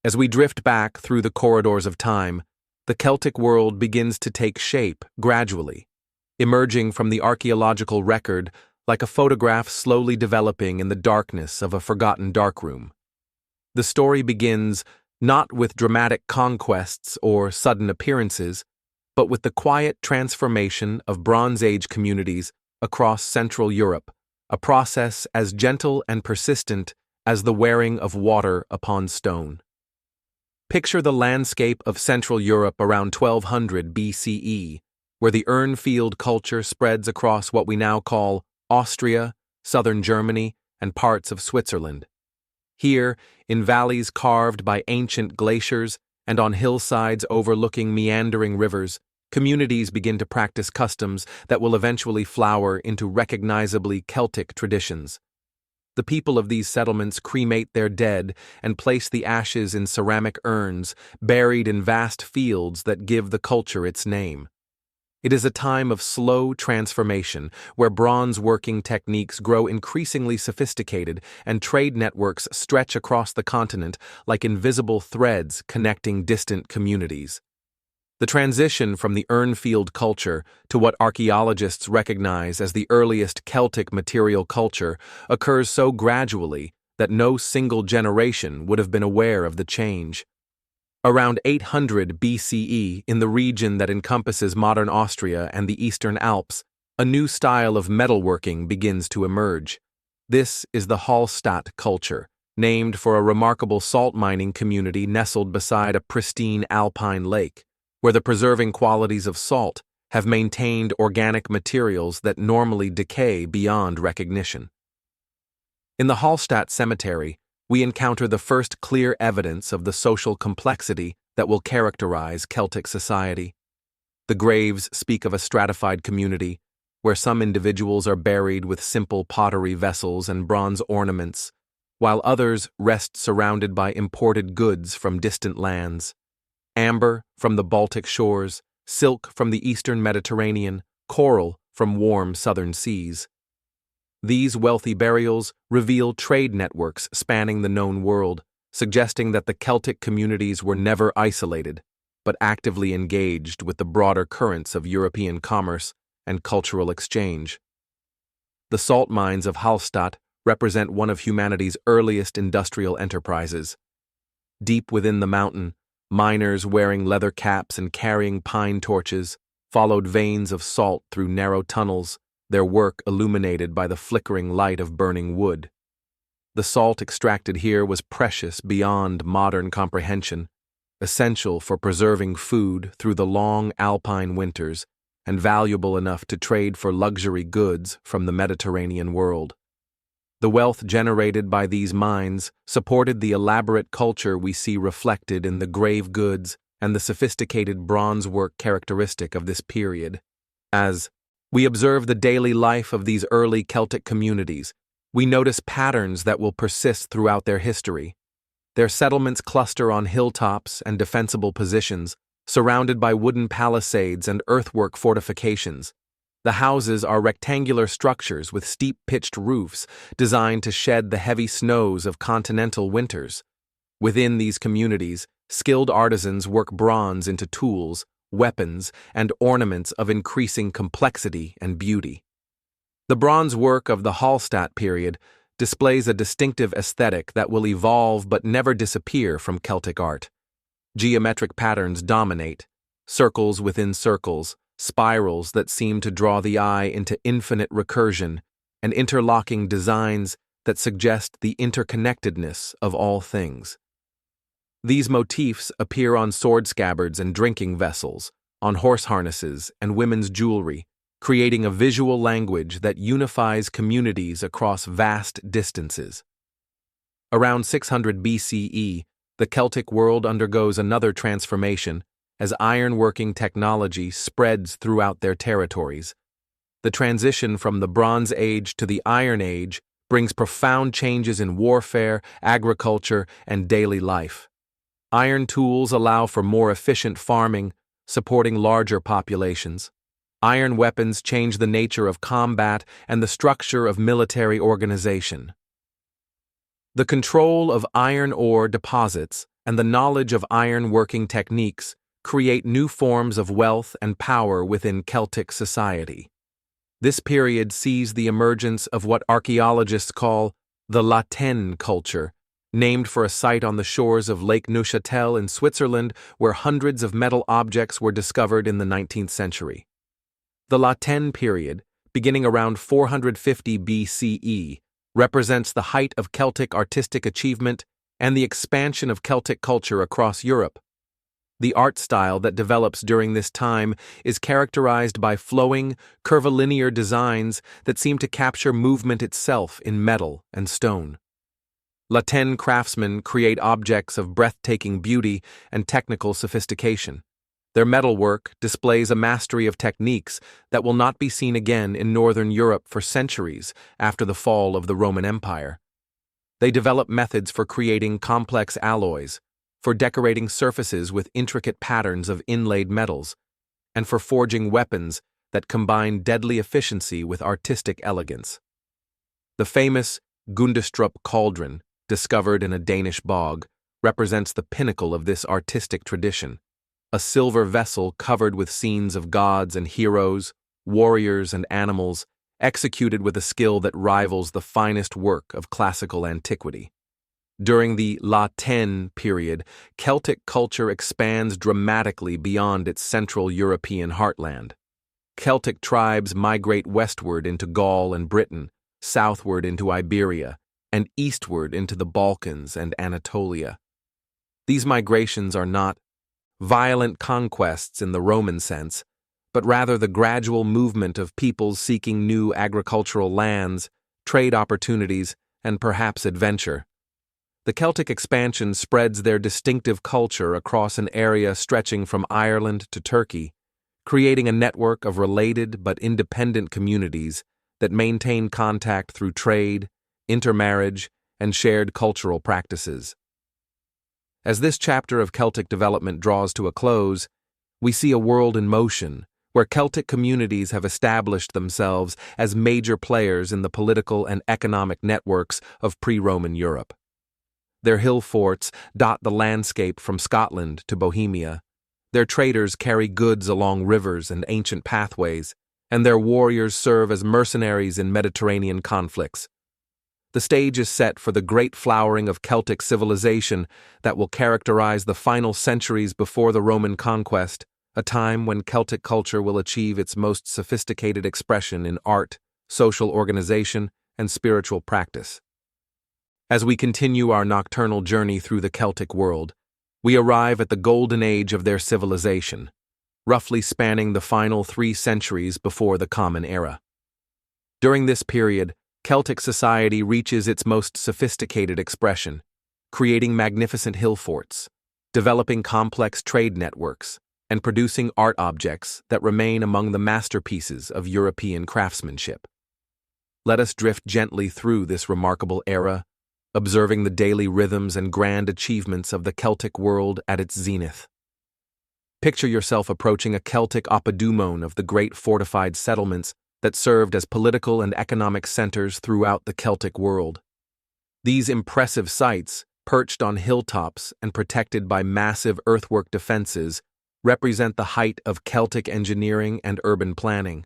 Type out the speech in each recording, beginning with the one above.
As we drift back through the corridors of time, the Celtic world begins to take shape gradually, emerging from the archaeological record like a photograph slowly developing in the darkness of a forgotten darkroom. The story begins not with dramatic conquests or sudden appearances, but with the quiet transformation of Bronze Age communities across Central Europe, a process as gentle and persistent as the wearing of water upon stone. Picture the landscape of Central Europe around 1200 BCE, where the Urnfield culture spreads across what we now call Austria, southern Germany, and parts of Switzerland. Here, in valleys carved by ancient glaciers and on hillsides overlooking meandering rivers, communities begin to practice customs that will eventually flower into recognizably Celtic traditions. The people of these settlements cremate their dead and place the ashes in ceramic urns buried in vast fields that give the culture its name. It is a time of slow transformation where bronze working techniques grow increasingly sophisticated and trade networks stretch across the continent like invisible threads connecting distant communities. The transition from the Urnfield culture to what archaeologists recognize as the earliest Celtic material culture occurs so gradually that no single generation would have been aware of the change. Around 800 BCE, in the region that encompasses modern Austria and the Eastern Alps, a new style of metalworking begins to emerge. This is the Hallstatt culture, named for a remarkable salt mining community nestled beside a pristine alpine lake, where the preserving qualities of salt have maintained organic materials that normally decay beyond recognition. In the Hallstatt cemetery, we encounter the first clear evidence of the social complexity that will characterize Celtic society. The graves speak of a stratified community, where some individuals are buried with simple pottery vessels and bronze ornaments, while others rest surrounded by imported goods from distant lands. Amber from the Baltic shores, silk from the eastern Mediterranean, coral from warm southern seas. These wealthy burials reveal trade networks spanning the known world, suggesting that the Celtic communities were never isolated, but actively engaged with the broader currents of European commerce and cultural exchange. The salt mines of Hallstatt represent one of humanity's earliest industrial enterprises. Deep within the mountain, miners wearing leather caps and carrying pine torches followed veins of salt through narrow tunnels, their work illuminated by the flickering light of burning wood. The salt extracted here was precious beyond modern comprehension, essential for preserving food through the long alpine winters, and valuable enough to trade for luxury goods from the Mediterranean world. The wealth generated by these mines supported the elaborate culture we see reflected in the grave goods and the sophisticated bronze work characteristic of this period. As we observe the daily life of these early Celtic communities, we notice patterns that will persist throughout their history. Their settlements cluster on hilltops and defensible positions, surrounded by wooden palisades and earthwork fortifications. The houses are rectangular structures with steep pitched roofs designed to shed the heavy snows of continental winters. Within these communities, skilled artisans work bronze into tools, weapons, and ornaments of increasing complexity and beauty. The bronze work of the Hallstatt period displays a distinctive aesthetic that will evolve but never disappear from Celtic art. Geometric patterns dominate, circles within circles, spirals that seem to draw the eye into infinite recursion, and interlocking designs that suggest the interconnectedness of all things. These motifs appear on sword scabbards and drinking vessels, on horse harnesses and women's jewelry, creating a visual language that unifies communities across vast distances. Around 600 BCE, the Celtic world undergoes another transformation as ironworking technology spreads throughout their territories. The transition from the Bronze Age to the Iron Age brings profound changes in warfare, agriculture, and daily life. Iron tools allow for more efficient farming, supporting larger populations. Iron weapons change the nature of combat and the structure of military organization. The control of iron ore deposits and the knowledge of iron-working techniques create new forms of wealth and power within Celtic society. This period sees the emergence of what archaeologists call the Latin culture, named for a site on the shores of Lake Neuchâtel in Switzerland where hundreds of metal objects were discovered in the 19th century. The Latin period, beginning around 450 BCE, represents the height of Celtic artistic achievement and the expansion of Celtic culture across Europe. The art style that develops during this time is characterized by flowing, curvilinear designs that seem to capture movement itself in metal and stone. Latin craftsmen create objects of breathtaking beauty and technical sophistication. Their metalwork displays a mastery of techniques that will not be seen again in Northern Europe for centuries after the fall of the Roman Empire. They develop methods for creating complex alloys, for decorating surfaces with intricate patterns of inlaid metals, and for forging weapons that combine deadly efficiency with artistic elegance. The famous Gundestrup cauldron, discovered in a Danish bog, represents the pinnacle of this artistic tradition. A silver vessel covered with scenes of gods and heroes, warriors and animals, executed with a skill that rivals the finest work of classical antiquity. During the Latin period, Celtic culture expands dramatically beyond its Central European heartland. Celtic tribes migrate westward into Gaul and Britain, southward into Iberia, and eastward into the Balkans and Anatolia. These migrations are not violent conquests in the Roman sense, but rather the gradual movement of peoples seeking new agricultural lands, trade opportunities, and perhaps adventure. The Celtic expansion spreads their distinctive culture across an area stretching from Ireland to Turkey, creating a network of related but independent communities that maintain contact through trade, intermarriage, and shared cultural practices. As this chapter of Celtic development draws to a close, we see a world in motion where Celtic communities have established themselves as major players in the political and economic networks of pre-Roman Europe. Their Hillforts dot the landscape from Scotland to Bohemia. Their traders carry goods along rivers and ancient pathways, and their warriors serve as mercenaries in Mediterranean conflicts. The stage is set for the great flowering of Celtic civilization that will characterize the final centuries before the Roman conquest, a time when Celtic culture will achieve its most sophisticated expression in art, social organization, and spiritual practice. As we continue our nocturnal journey through the Celtic world, we arrive at the golden age of their civilization, roughly spanning the final 3 centuries before the Common Era. During this period, Celtic society reaches its most sophisticated expression, creating magnificent hillforts, developing complex trade networks, and producing art objects that remain among the masterpieces of European craftsmanship. Let us drift gently through this remarkable era, observing the daily rhythms and grand achievements of the Celtic world at its zenith. Picture yourself approaching a Celtic oppidumone of the great fortified settlements that served as political and economic centers throughout the Celtic world. These impressive sites, perched on hilltops and protected by massive earthwork defenses, represent the height of Celtic engineering and urban planning.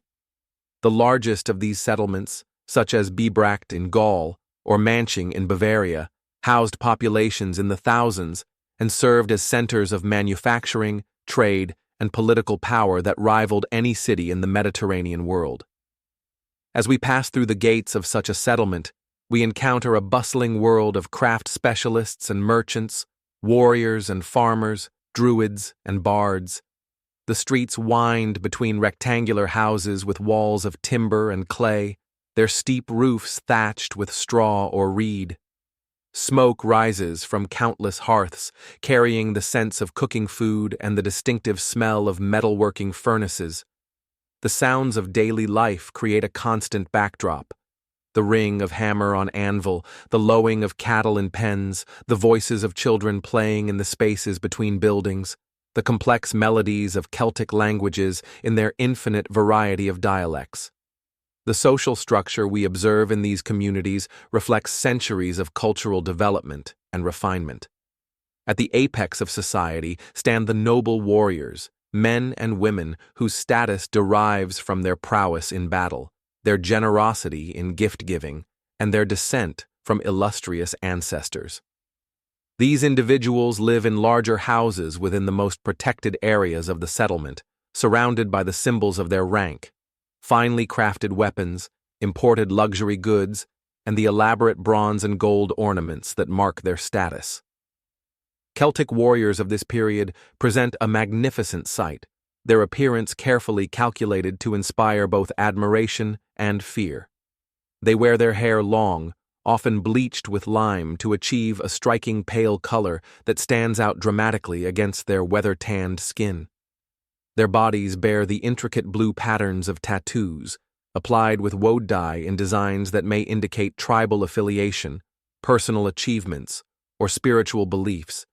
The largest of these settlements, such as Bibracte in Gaul or Manching in Bavaria, housed populations in the thousands and served as centers of manufacturing, trade, and political power that rivaled any city in the Mediterranean world. As we pass through the gates of such a settlement, we encounter a bustling world of craft specialists and merchants, warriors and farmers, druids and bards. The streets wind between rectangular houses with walls of timber and clay, their steep roofs thatched with straw or reed. Smoke rises from countless hearths, carrying the sense of cooking food and the distinctive smell of metalworking furnaces. The sounds of daily life create a constant backdrop. The ring of hammer on anvil, the lowing of cattle in pens, the voices of children playing in the spaces between buildings, the complex melodies of Celtic languages in their infinite variety of dialects. The social structure we observe in these communities reflects centuries of cultural development and refinement. At the apex of society stand the noble warriors, men and women whose status derives from their prowess in battle, their generosity in gift-giving, and their descent from illustrious ancestors. These individuals live in larger houses within the most protected areas of the settlement, surrounded by the symbols of their rank, finely crafted weapons, imported luxury goods, and the elaborate bronze and gold ornaments that mark their status. Celtic warriors of this period present a magnificent sight, their appearance carefully calculated to inspire both admiration and fear. They wear their hair long, often bleached with lime to achieve a striking pale color that stands out dramatically against their weather-tanned skin. Their bodies bear the intricate blue patterns of tattoos, applied with woad dye in designs that may indicate tribal affiliation, personal achievements, or spiritual beliefs.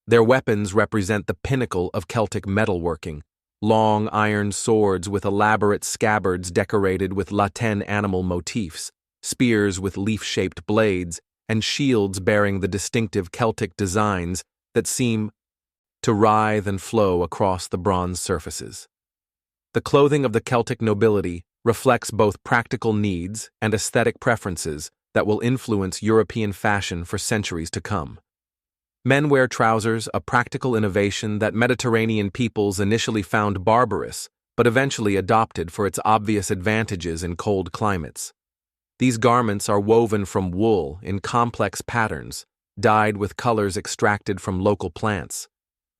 Their weapons represent the pinnacle of Celtic metalworking, long iron swords with elaborate scabbards decorated with Latin animal motifs, spears with leaf-shaped blades, and shields bearing the distinctive Celtic designs that seem to writhe and flow across the bronze surfaces. The clothing of the Celtic nobility reflects both practical needs and aesthetic preferences that will influence European fashion for centuries to come. Men wear trousers, a practical innovation that Mediterranean peoples initially found barbarous, but eventually adopted for its obvious advantages in cold climates. These garments are woven from wool in complex patterns, dyed with colors extracted from local plants.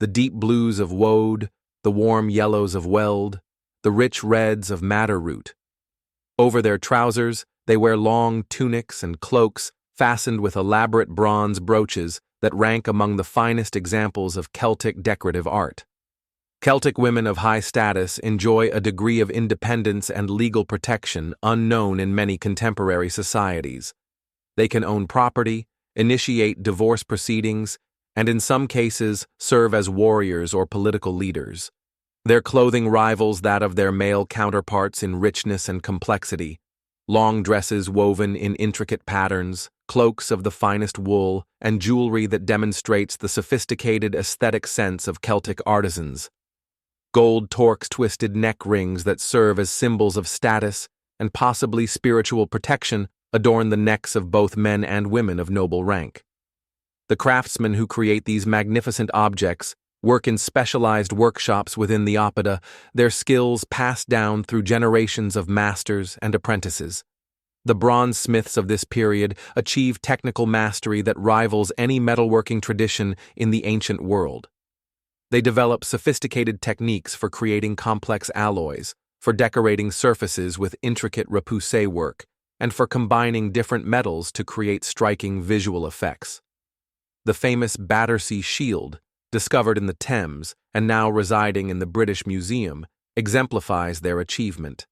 The deep blues of woad, the warm yellows of weld, the rich reds of madder root. Over their trousers, they wear long tunics and cloaks fastened with elaborate bronze brooches that rank among the finest examples of Celtic decorative art. Celtic women of high status enjoy a degree of independence and legal protection unknown in many contemporary societies. They can own property, initiate divorce proceedings, and in some cases serve as warriors or political leaders. Their clothing rivals that of their male counterparts in richness and complexity. Long dresses woven in intricate patterns, cloaks of the finest wool, and jewelry that demonstrates the sophisticated aesthetic sense of Celtic artisans. Gold torques-twisted neck rings that serve as symbols of status and possibly spiritual protection adorn the necks of both men and women of noble rank. The craftsmen who create these magnificent objects work in specialized workshops within the oppida, their skills passed down through generations of masters and apprentices. The bronze smiths of this period achieve technical mastery that rivals any metalworking tradition in the ancient world. They develop sophisticated techniques for creating complex alloys, for decorating surfaces with intricate repoussé work, and for combining different metals to create striking visual effects. The famous Battersea shield, discovered in the Thames and now residing in the British Museum, exemplifies their achievement.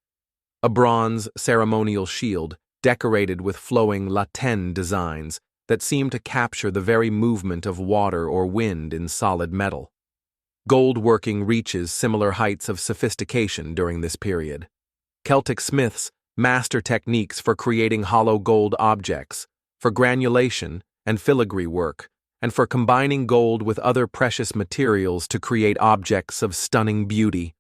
A bronze ceremonial shield decorated with flowing Latin designs that seem to capture the very movement of water or wind in solid metal. Gold working reaches similar heights of sophistication during this period. Celtic smiths master techniques for creating hollow gold objects, for granulation and filigree work, and for combining gold with other precious materials to create objects of stunning beauty.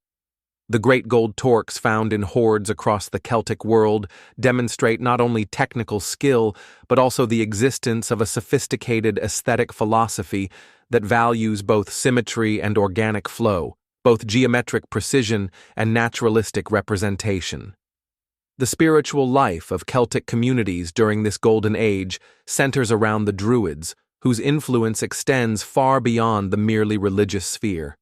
The great gold torques found in hoards across the Celtic world demonstrate not only technical skill, but also the existence of a sophisticated aesthetic philosophy that values both symmetry and organic flow, both geometric precision and naturalistic representation. The spiritual life of Celtic communities during this golden age centers around the Druids, whose influence extends far beyond the merely religious sphere.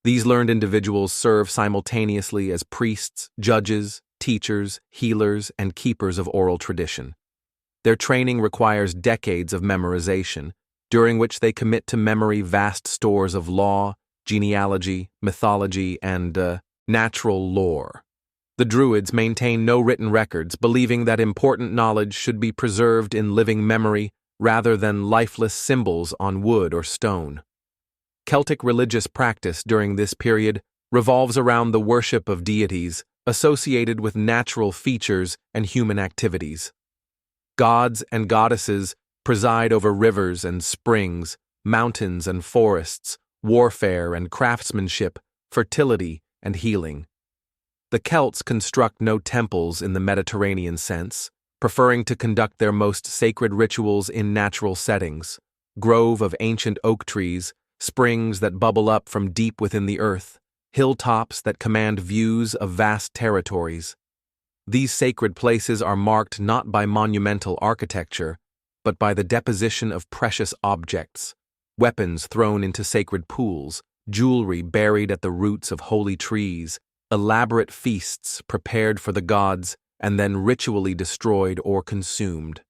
These learned individuals serve simultaneously as priests, judges, teachers, healers, and keepers of oral tradition. Their training requires decades of memorization, during which they commit to memory vast stores of law, genealogy, mythology, and natural lore. The Druids maintain no written records, believing that important knowledge should be preserved in living memory rather than lifeless symbols on wood or stone. Celtic religious practice during this period revolves around the worship of deities associated with natural features and human activities. Gods and goddesses preside over rivers and springs, mountains and forests, warfare and craftsmanship, fertility and healing. The Celts construct no temples in the Mediterranean sense, preferring to conduct their most sacred rituals in natural settings, grove of ancient oak trees, springs that bubble up from deep within the earth, hilltops that command views of vast territories. These sacred places are marked not by monumental architecture, but by the deposition of precious objects, weapons thrown into sacred pools, jewelry buried at the roots of holy trees, elaborate feasts prepared for the gods and then ritually destroyed or consumed.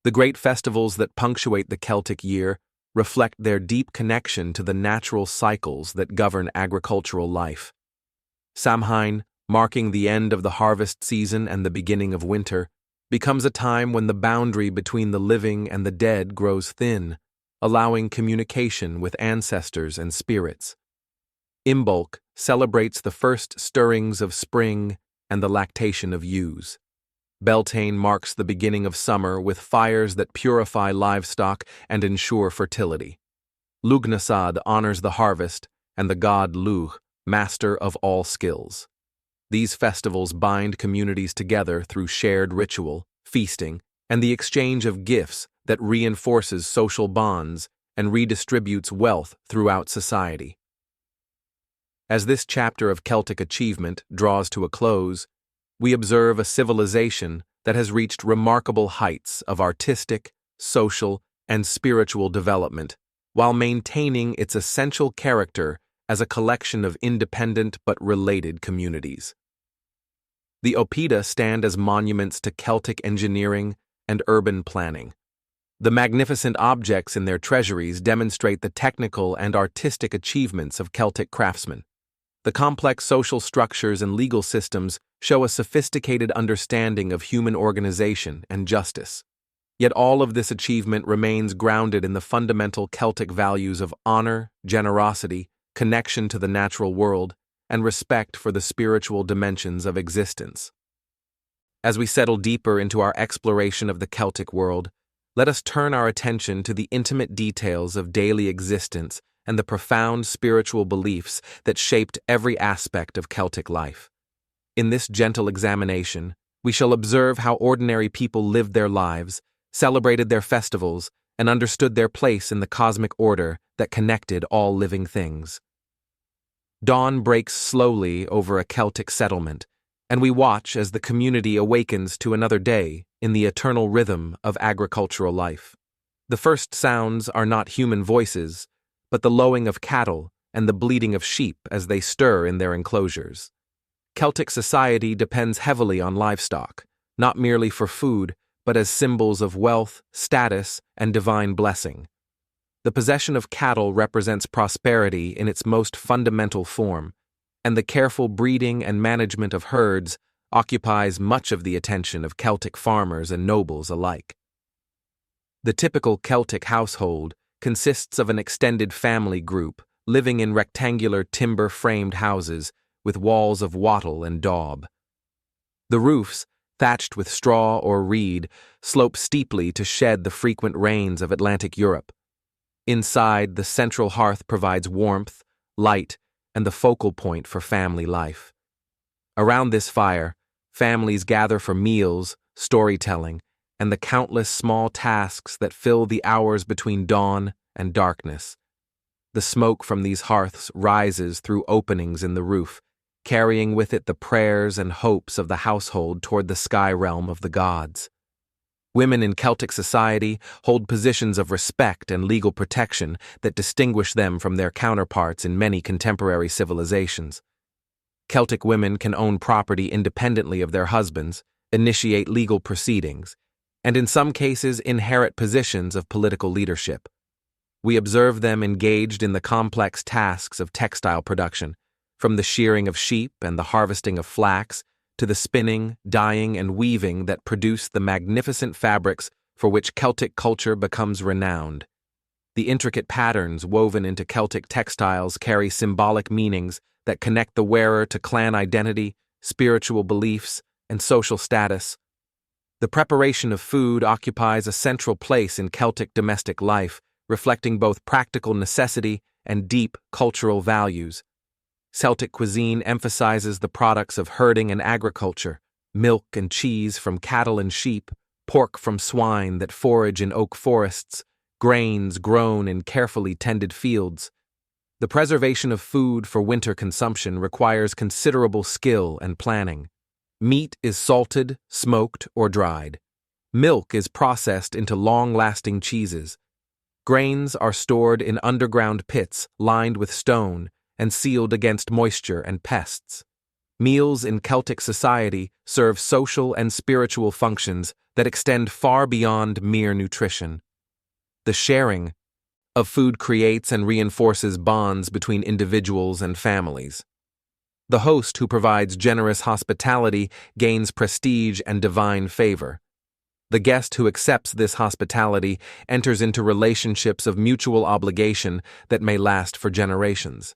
The great festivals that punctuate the Celtic year reflect their deep connection to the natural cycles that govern agricultural life. Samhain, marking the end of the harvest season and the beginning of winter, becomes a time when the boundary between the living and the dead grows thin, allowing communication with ancestors and spirits. Imbolc celebrates the first stirrings of spring and the lactation of ewes. Beltane marks the beginning of summer with fires that purify livestock and ensure fertility. Lugnasad honors the harvest and the god Lugh, master of all skills. These festivals bind communities together through shared ritual, feasting, and the exchange of gifts that reinforces social bonds and redistributes wealth throughout society. As this chapter of Celtic achievement draws to a close, we observe a civilization that has reached remarkable heights of artistic, social, and spiritual development, while maintaining its essential character as a collection of independent but related communities. The Oppida stand as monuments to Celtic engineering and urban planning. The magnificent objects in their treasuries demonstrate the technical and artistic achievements of Celtic craftsmen. The complex social structures and legal systems show a sophisticated understanding of human organization and justice. Yet all of this achievement remains grounded in the fundamental Celtic values of honor, generosity, connection to the natural world, and respect for the spiritual dimensions of existence. As we settle deeper into our exploration of the Celtic world, let us turn our attention to the intimate details of daily existence and the profound spiritual beliefs that shaped every aspect of Celtic life. In this gentle examination, we shall observe how ordinary people lived their lives, celebrated their festivals, and understood their place in the cosmic order that connected all living things. Dawn breaks slowly over a Celtic settlement, and we watch as the community awakens to another day in the eternal rhythm of agricultural life. The first sounds are not human voices, but the lowing of cattle and the bleating of sheep as they stir in their enclosures. Celtic society depends heavily on livestock, not merely for food, but as symbols of wealth, status, and divine blessing. The possession of cattle represents prosperity in its most fundamental form, and the careful breeding and management of herds occupies much of the attention of Celtic farmers and nobles alike. The typical Celtic household consists of an extended family group living in rectangular timber-framed houses with walls of wattle and daub. The roofs, thatched with straw or reed, slope steeply to shed the frequent rains of Atlantic Europe. Inside, the central hearth provides warmth, light, and the focal point for family life. Around this fire, families gather for meals, storytelling, and the countless small tasks that fill the hours between dawn and darkness. The smoke from these hearths rises through openings in the roof, carrying with it the prayers and hopes of the household toward the sky realm of the gods. Women in Celtic society hold positions of respect and legal protection that distinguish them from their counterparts in many contemporary civilizations. Celtic women can own property independently of their husbands, initiate legal proceedings, and in some cases inherit positions of political leadership. We observe them engaged in the complex tasks of textile production, from the shearing of sheep and the harvesting of flax to the spinning, dyeing, and weaving that produce the magnificent fabrics for which Celtic culture becomes renowned. The intricate patterns woven into Celtic textiles carry symbolic meanings that connect the wearer to clan identity, spiritual beliefs, and social status. The preparation of food occupies a central place in Celtic domestic life, reflecting both practical necessity and deep cultural values. Celtic cuisine emphasizes the products of herding and agriculture, milk and cheese from cattle and sheep, pork from swine that forage in oak forests, grains grown in carefully tended fields. The preservation of food for winter consumption requires considerable skill and planning. Meat is salted, smoked, or dried. Milk is processed into long-lasting cheeses. Grains are stored in underground pits lined with stone and sealed against moisture and pests. Meals in Celtic society serve social and spiritual functions that extend far beyond mere nutrition. The sharing of food creates and reinforces bonds between individuals and families. The host who provides generous hospitality gains prestige and divine favor. The guest who accepts this hospitality enters into relationships of mutual obligation that may last for generations.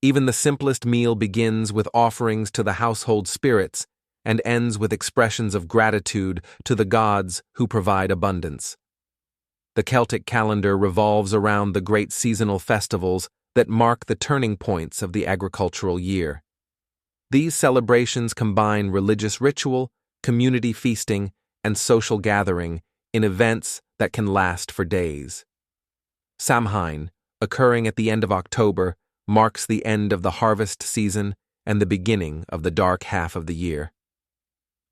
Even the simplest meal begins with offerings to the household spirits and ends with expressions of gratitude to the gods who provide abundance. The Celtic calendar revolves around the great seasonal festivals that mark the turning points of the agricultural year. These celebrations combine religious ritual, community feasting, and social gathering in events that can last for days. Samhain, occurring at the end of October, marks the end of the harvest season and the beginning of the dark half of the year.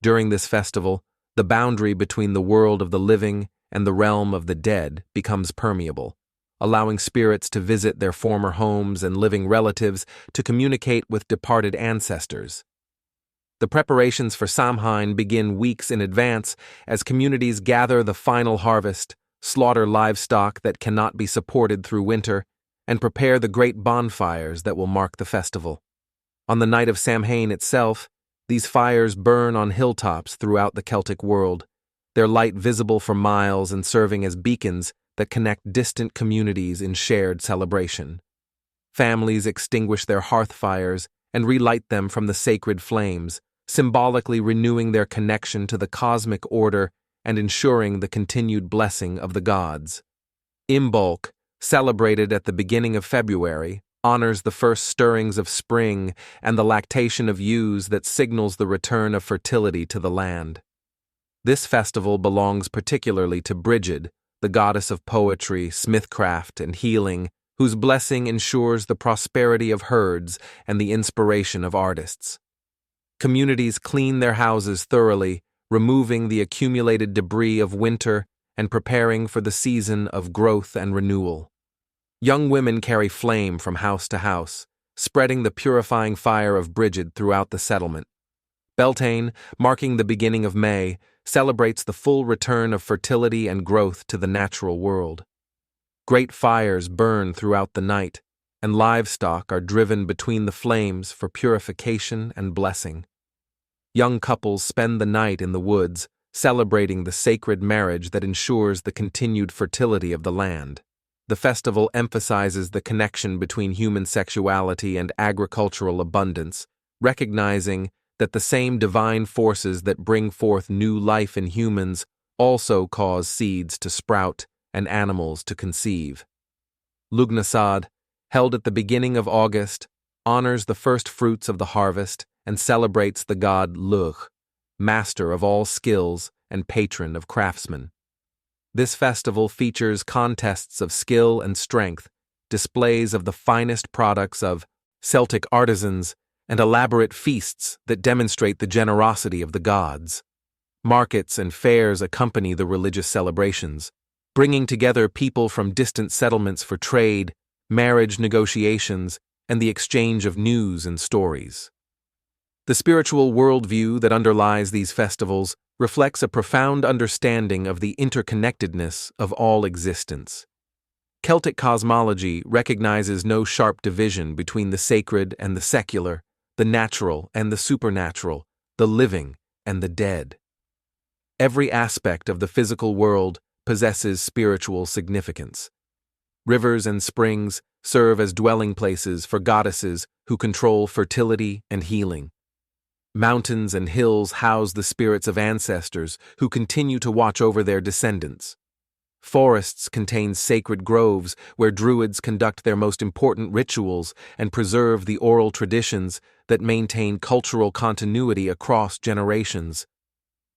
During this festival, the boundary between the world of the living and the realm of the dead becomes permeable, allowing spirits to visit their former homes and living relatives to communicate with departed ancestors. The preparations for Samhain begin weeks in advance as communities gather the final harvest, slaughter livestock that cannot be supported through winter, and prepare the great bonfires that will mark the festival. On the night of Samhain itself, these fires burn on hilltops throughout the Celtic world, their light visible for miles and serving as beacons that connect distant communities in shared celebration. Families extinguish their hearth fires and relight them from the sacred flames, symbolically renewing their connection to the cosmic order and ensuring the continued blessing of the gods. Imbolc, celebrated at the beginning of February, honors the first stirrings of spring and the lactation of ewes that signals the return of fertility to the land. This festival belongs particularly to Brigid, the goddess of poetry, smithcraft, and healing, whose blessing ensures the prosperity of herds and the inspiration of artists. Communities clean their houses thoroughly, removing the accumulated debris of winter and preparing for the season of growth and renewal. Young women carry flame from house to house, spreading the purifying fire of Brigid throughout the settlement. Beltane, marking the beginning of May, celebrates the full return of fertility and growth to the natural world. Great fires burn throughout the night, and livestock are driven between the flames for purification and blessing. Young couples spend the night in the woods, celebrating the sacred marriage that ensures the continued fertility of the land. The festival emphasizes the connection between human sexuality and agricultural abundance, recognizing that the same divine forces that bring forth new life in humans also cause seeds to sprout and animals to conceive. Lugnasad, held at the beginning of August, honors the first fruits of the harvest and celebrates the god Lugh, master of all skills and patron of craftsmen. This festival features contests of skill and strength, displays of the finest products of Celtic artisans, and elaborate feasts that demonstrate the generosity of the gods. Markets and fairs accompany the religious celebrations, bringing together people from distant settlements for trade, marriage negotiations, and the exchange of news and stories. The spiritual worldview that underlies these festivals reflects a profound understanding of the interconnectedness of all existence. Celtic cosmology recognizes no sharp division between the sacred and the secular, the natural and the supernatural, the living and the dead. Every aspect of the physical world possesses spiritual significance. Rivers and springs serve as dwelling places for goddesses who control fertility and healing. Mountains and hills house the spirits of ancestors who continue to watch over their descendants. Forests contain sacred groves where Druids conduct their most important rituals and preserve the oral traditions that maintain cultural continuity across generations.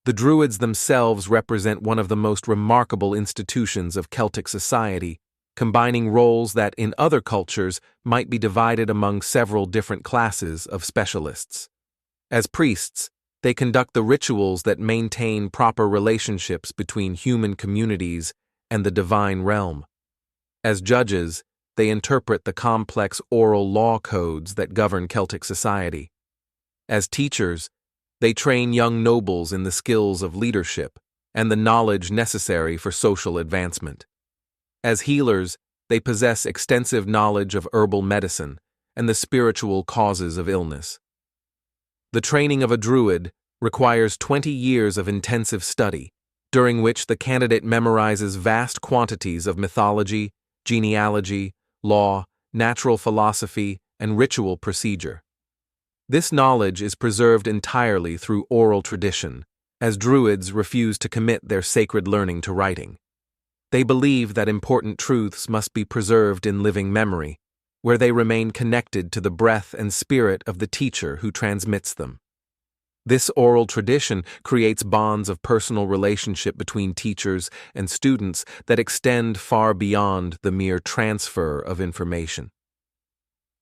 The Druids themselves represent one of the most remarkable institutions of Celtic society, combining roles that in other cultures might be divided among several different classes of specialists. As priests, they conduct the rituals that maintain proper relationships between human communities and the divine realm. As judges, they interpret the complex oral law codes that govern Celtic society. As teachers, they train young nobles in the skills of leadership and the knowledge necessary for social advancement. As healers, they possess extensive knowledge of herbal medicine and the spiritual causes of illness. The training of a Druid requires 20 years of intensive study, during which the candidate memorizes vast quantities of mythology, genealogy, law, natural philosophy, and ritual procedure. This knowledge is preserved entirely through oral tradition, as Druids refuse to commit their sacred learning to writing. They believe that important truths must be preserved in living memory, where they remain connected to the breath and spirit of the teacher who transmits them. This oral tradition creates bonds of personal relationship between teachers and students that extend far beyond the mere transfer of information.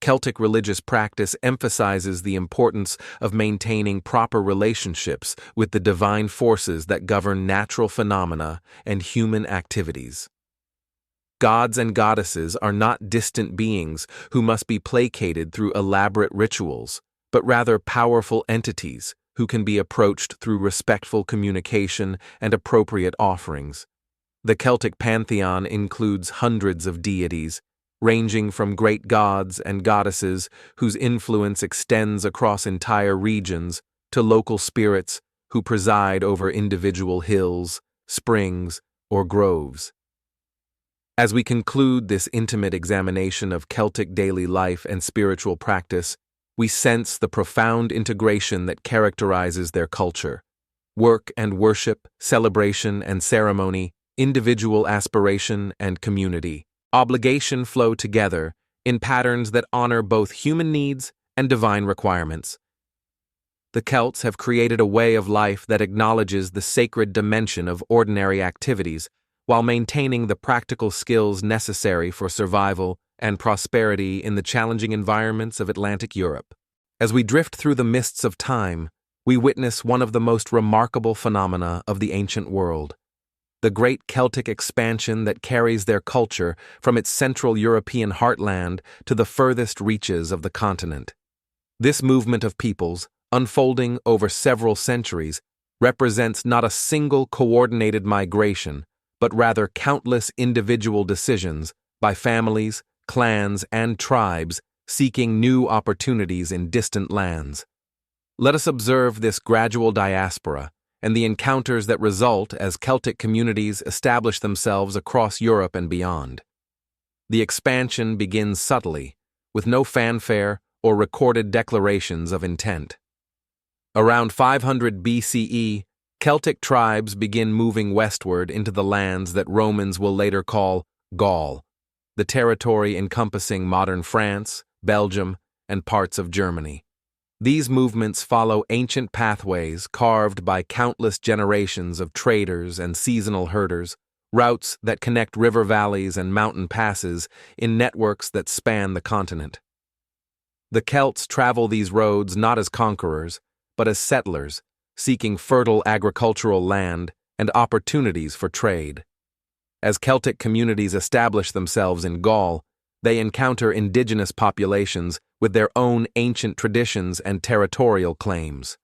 Celtic religious practice emphasizes the importance of maintaining proper relationships with the divine forces that govern natural phenomena and human activities. Gods and goddesses are not distant beings who must be placated through elaborate rituals, but rather powerful entities who can be approached through respectful communication and appropriate offerings. The Celtic pantheon includes hundreds of deities, ranging from great gods and goddesses whose influence extends across entire regions to local spirits who preside over individual hills, springs, or groves. As we conclude this intimate examination of Celtic daily life and spiritual practice, we sense the profound integration that characterizes their culture. Work and worship, celebration and ceremony, individual aspiration and community, obligation flow together in patterns that honor both human needs and divine requirements. The Celts have created a way of life that acknowledges the sacred dimension of ordinary activities while maintaining the practical skills necessary for survival and prosperity in the challenging environments of Atlantic Europe. As we drift through the mists of time, we witness one of the most remarkable phenomena of the ancient world, the great Celtic expansion that carries their culture from its Central European heartland to the furthest reaches of the continent. This movement of peoples, unfolding over several centuries, represents not a single coordinated migration, but rather countless individual decisions by families, clans, and tribes seeking new opportunities in distant lands. Let us observe this gradual diaspora and the encounters that result as Celtic communities establish themselves across Europe and beyond. The expansion begins subtly, with no fanfare or recorded declarations of intent. Around 500 BCE, Celtic tribes begin moving westward into the lands that Romans will later call Gaul, the territory encompassing modern France, Belgium, and parts of Germany. These movements follow ancient pathways carved by countless generations of traders and seasonal herders, routes that connect river valleys and mountain passes in networks that span the continent. The Celts travel these roads not as conquerors, but as settlers, seeking fertile agricultural land and opportunities for trade. As Celtic communities establish themselves in Gaul, they encounter indigenous populations with their own ancient traditions and territorial claims.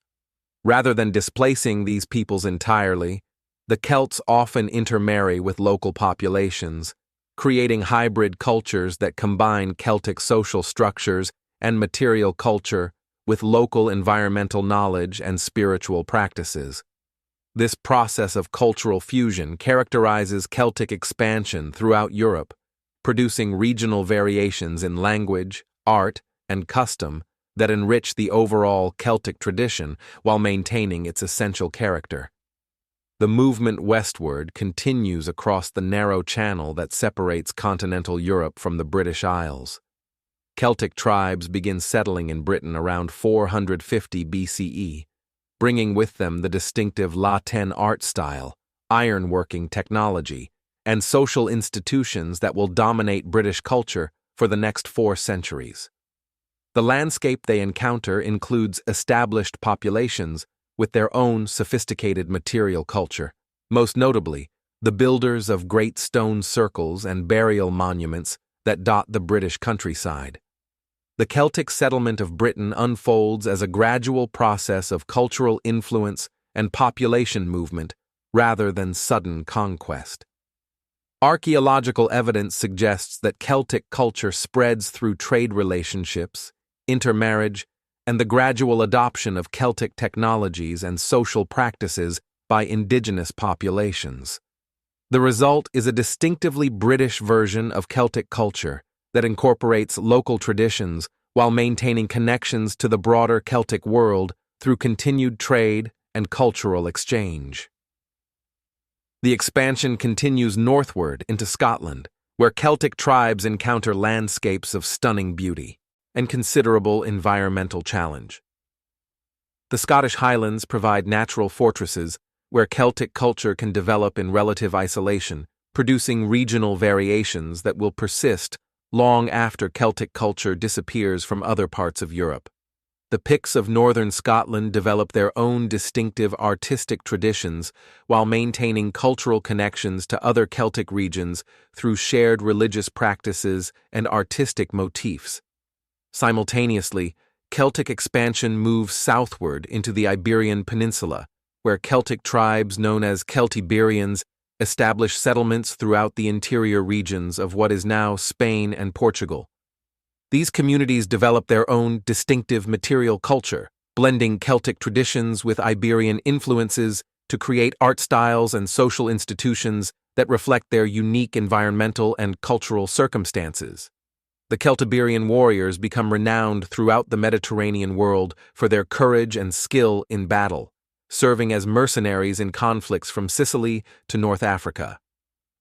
Rather than displacing these peoples entirely, the Celts often intermarry with local populations, creating hybrid cultures that combine Celtic social structures and material culture with local environmental knowledge and spiritual practices. This process of cultural fusion characterizes Celtic expansion throughout Europe, producing regional variations in language, art, and custom that enrich the overall Celtic tradition while maintaining its essential character. The movement westward continues across the narrow channel that separates continental Europe from the British Isles. Celtic tribes begin settling in Britain around 450 BCE, bringing with them the distinctive Latin art style, ironworking technology, and social institutions that will dominate British culture for the next 4 centuries. The landscape they encounter includes established populations with their own sophisticated material culture, most notably the builders of great stone circles and burial monuments that dot the British countryside. The Celtic settlement of Britain unfolds as a gradual process of cultural influence and population movement rather than sudden conquest. Archaeological evidence suggests that Celtic culture spreads through trade relationships, intermarriage, and the gradual adoption of Celtic technologies and social practices by indigenous populations. The result is a distinctively British version of Celtic culture that incorporates local traditions while maintaining connections to the broader Celtic world through continued trade and cultural exchange. The expansion continues northward into Scotland, where Celtic tribes encounter landscapes of stunning beauty and considerable environmental challenge. The Scottish highlands provide natural fortresses where Celtic culture can develop in relative isolation, producing regional variations that will persist long after Celtic culture disappears from other parts of Europe. The Picts of northern Scotland develop their own distinctive artistic traditions while maintaining cultural connections to other Celtic regions through shared religious practices and artistic motifs. Simultaneously, Celtic expansion moves southward into the Iberian Peninsula, where Celtic tribes known as Celtiberians establish settlements throughout the interior regions of what is now Spain and Portugal. These communities develop their own distinctive material culture, blending Celtic traditions with Iberian influences to create art styles and social institutions that reflect their unique environmental and cultural circumstances. The Celtiberian warriors become renowned throughout the Mediterranean world for their courage and skill in battle, serving as mercenaries in conflicts from Sicily to North Africa.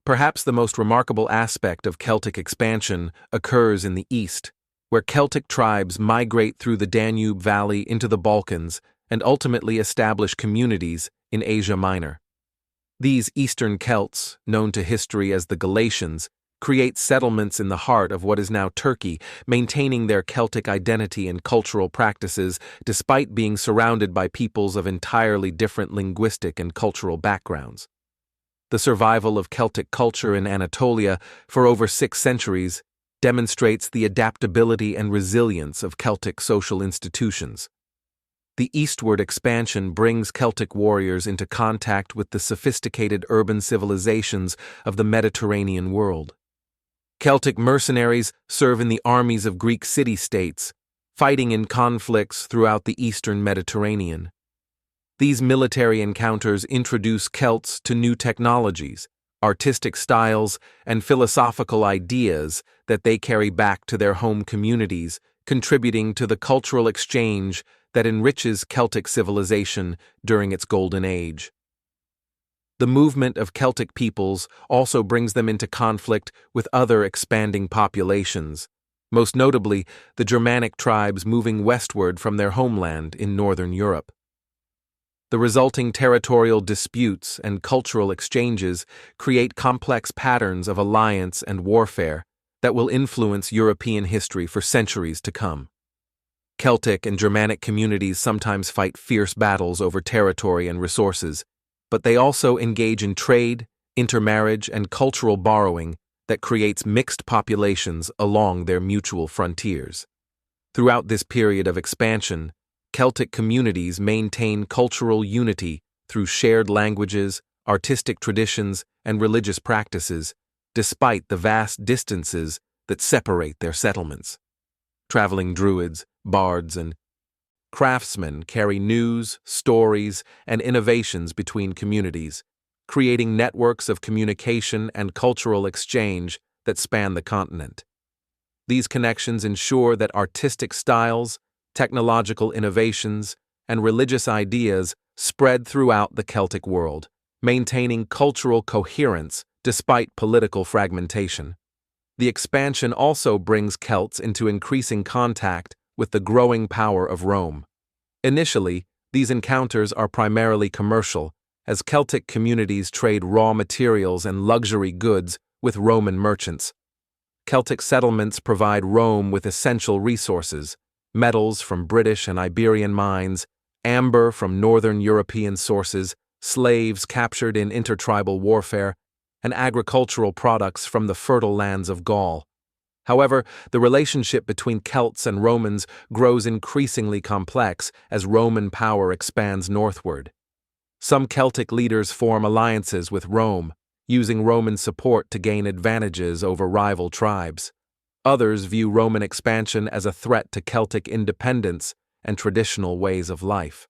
Perhaps the most remarkable aspect of Celtic expansion occurs in the east, where Celtic tribes migrate through the Danube Valley into the Balkans and ultimately establish communities in Asia Minor. These Eastern Celts, known to history as the Galatians, create settlements in the heart of what is now Turkey, maintaining their Celtic identity and cultural practices despite being surrounded by peoples of entirely different linguistic and cultural backgrounds. The survival of Celtic culture in Anatolia for over 6 centuries demonstrates the adaptability and resilience of Celtic social institutions. The eastward expansion brings Celtic warriors into contact with the sophisticated urban civilizations of the Mediterranean world. Celtic mercenaries serve in the armies of Greek city-states, fighting in conflicts throughout the eastern Mediterranean. These military encounters introduce Celts to new technologies, artistic styles, and philosophical ideas that they carry back to their home communities, contributing to the cultural exchange that enriches Celtic civilization during its golden age. The movement of Celtic peoples also brings them into conflict with other expanding populations, most notably the Germanic tribes moving westward from their homeland in northern Europe. The resulting territorial disputes and cultural exchanges create complex patterns of alliance and warfare that will influence European history for centuries to come. Celtic and Germanic communities sometimes fight fierce battles over territory and resources, but they also engage in trade, intermarriage, and cultural borrowing that creates mixed populations along their mutual frontiers. Throughout this period of expansion, Celtic communities maintain cultural unity through shared languages, artistic traditions, and religious practices, despite the vast distances that separate their settlements. Traveling Druids, bards, and craftsmen carry news, stories, and innovations between communities, creating networks of communication and cultural exchange that span the continent. These connections ensure that artistic styles, technological innovations, and religious ideas spread throughout the Celtic world, maintaining cultural coherence despite political fragmentation. The expansion also brings Celts into increasing contact with the growing power of Rome. Initially, these encounters are primarily commercial, as Celtic communities trade raw materials and luxury goods with Roman merchants. Celtic settlements provide Rome with essential resources: metals from British and Iberian mines, amber from northern European sources, slaves captured in intertribal warfare, and agricultural products from the fertile lands of Gaul. However, the relationship between Celts and Romans grows increasingly complex as Roman power expands northward. Some Celtic leaders form alliances with Rome, using Roman support to gain advantages over rival tribes. Others view Roman expansion as a threat to Celtic independence and traditional ways of life.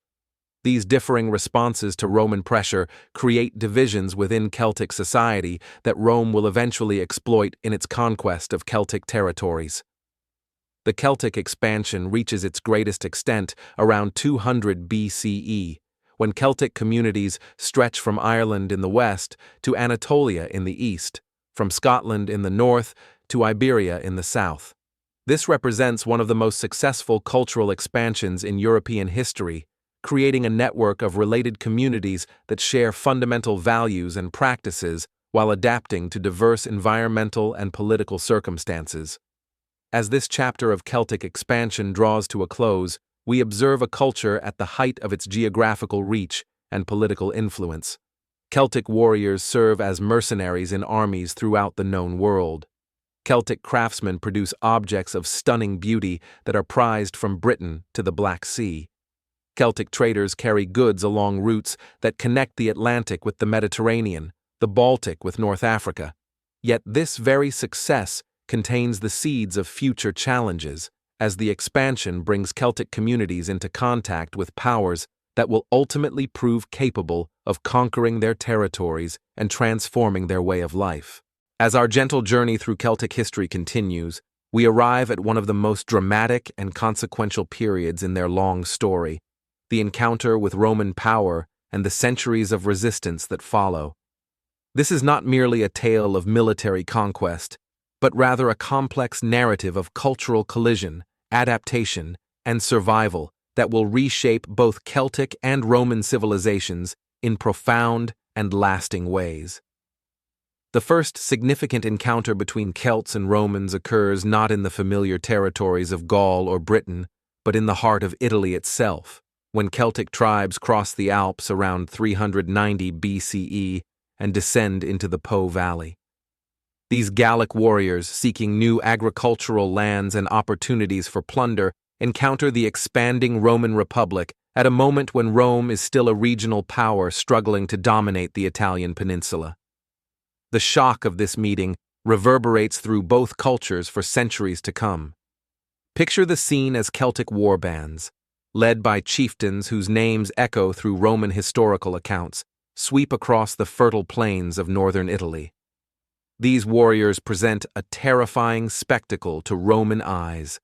These differing responses to Roman pressure create divisions within Celtic society that Rome will eventually exploit in its conquest of Celtic territories. The Celtic expansion reaches its greatest extent around 200 BCE, when Celtic communities stretch from Ireland in the west to Anatolia in the east, from Scotland in the north to Iberia in the south. This represents one of the most successful cultural expansions in European history, creating a network of related communities that share fundamental values and practices while adapting to diverse environmental and political circumstances. As this chapter of Celtic expansion draws to a close, we observe a culture at the height of its geographical reach and political influence. Celtic warriors serve as mercenaries in armies throughout the known world. Celtic craftsmen produce objects of stunning beauty that are prized from Britain to the Black Sea. Celtic traders carry goods along routes that connect the Atlantic with the Mediterranean, the Baltic with North Africa. Yet this very success contains the seeds of future challenges, as the expansion brings Celtic communities into contact with powers that will ultimately prove capable of conquering their territories and transforming their way of life. As our gentle journey through Celtic history continues, we arrive at one of the most dramatic and consequential periods in their long story: the encounter with Roman power and the centuries of resistance that follow. This is not merely a tale of military conquest, but rather a complex narrative of cultural collision, adaptation, and survival that will reshape both Celtic and Roman civilizations in profound and lasting ways. The first significant encounter between Celts and Romans occurs not in the familiar territories of Gaul or Britain, but in the heart of Italy itself, when Celtic tribes cross the Alps around 390 BCE and descend into the Po Valley. These Gallic warriors, seeking new agricultural lands and opportunities for plunder, encounter the expanding Roman Republic at a moment when Rome is still a regional power struggling to dominate the Italian peninsula. The shock of this meeting reverberates through both cultures for centuries to come. Picture the scene as Celtic warbands, led by chieftains whose names echo through Roman historical accounts, sweep across the fertile plains of northern Italy. These warriors present a terrifying spectacle to Roman eyes.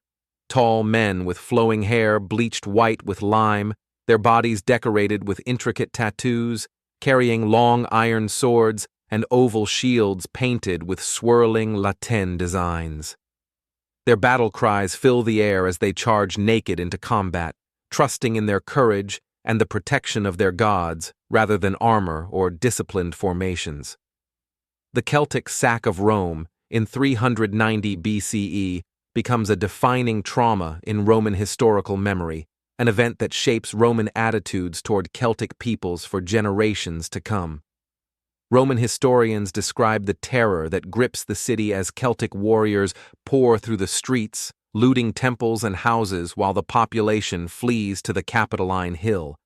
Tall men with flowing hair bleached white with lime, their bodies decorated with intricate tattoos, carrying long iron swords and oval shields painted with swirling Latin designs. Their battle cries fill the air as they charge naked into combat, trusting in their courage and the protection of their gods rather than armor or disciplined formations. The Celtic sack of Rome in 390 BCE becomes a defining trauma in Roman historical memory, an event that shapes Roman attitudes toward Celtic peoples for generations to come. Roman historians describe the terror that grips the city as Celtic warriors pour through the streets, looting temples and houses while the population flees to the Capitoline Hill.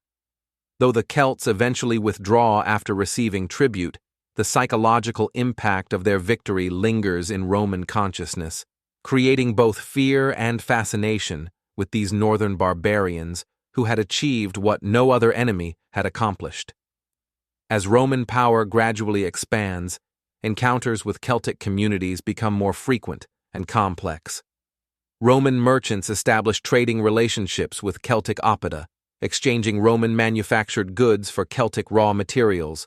Though the Celts eventually withdraw after receiving tribute, the psychological impact of their victory lingers in Roman consciousness, creating both fear and fascination with these northern barbarians who had achieved what no other enemy had accomplished. As Roman power gradually expands, encounters with Celtic communities become more frequent and complex. Roman merchants established trading relationships with Celtic oppida, exchanging Roman manufactured goods for Celtic raw materials.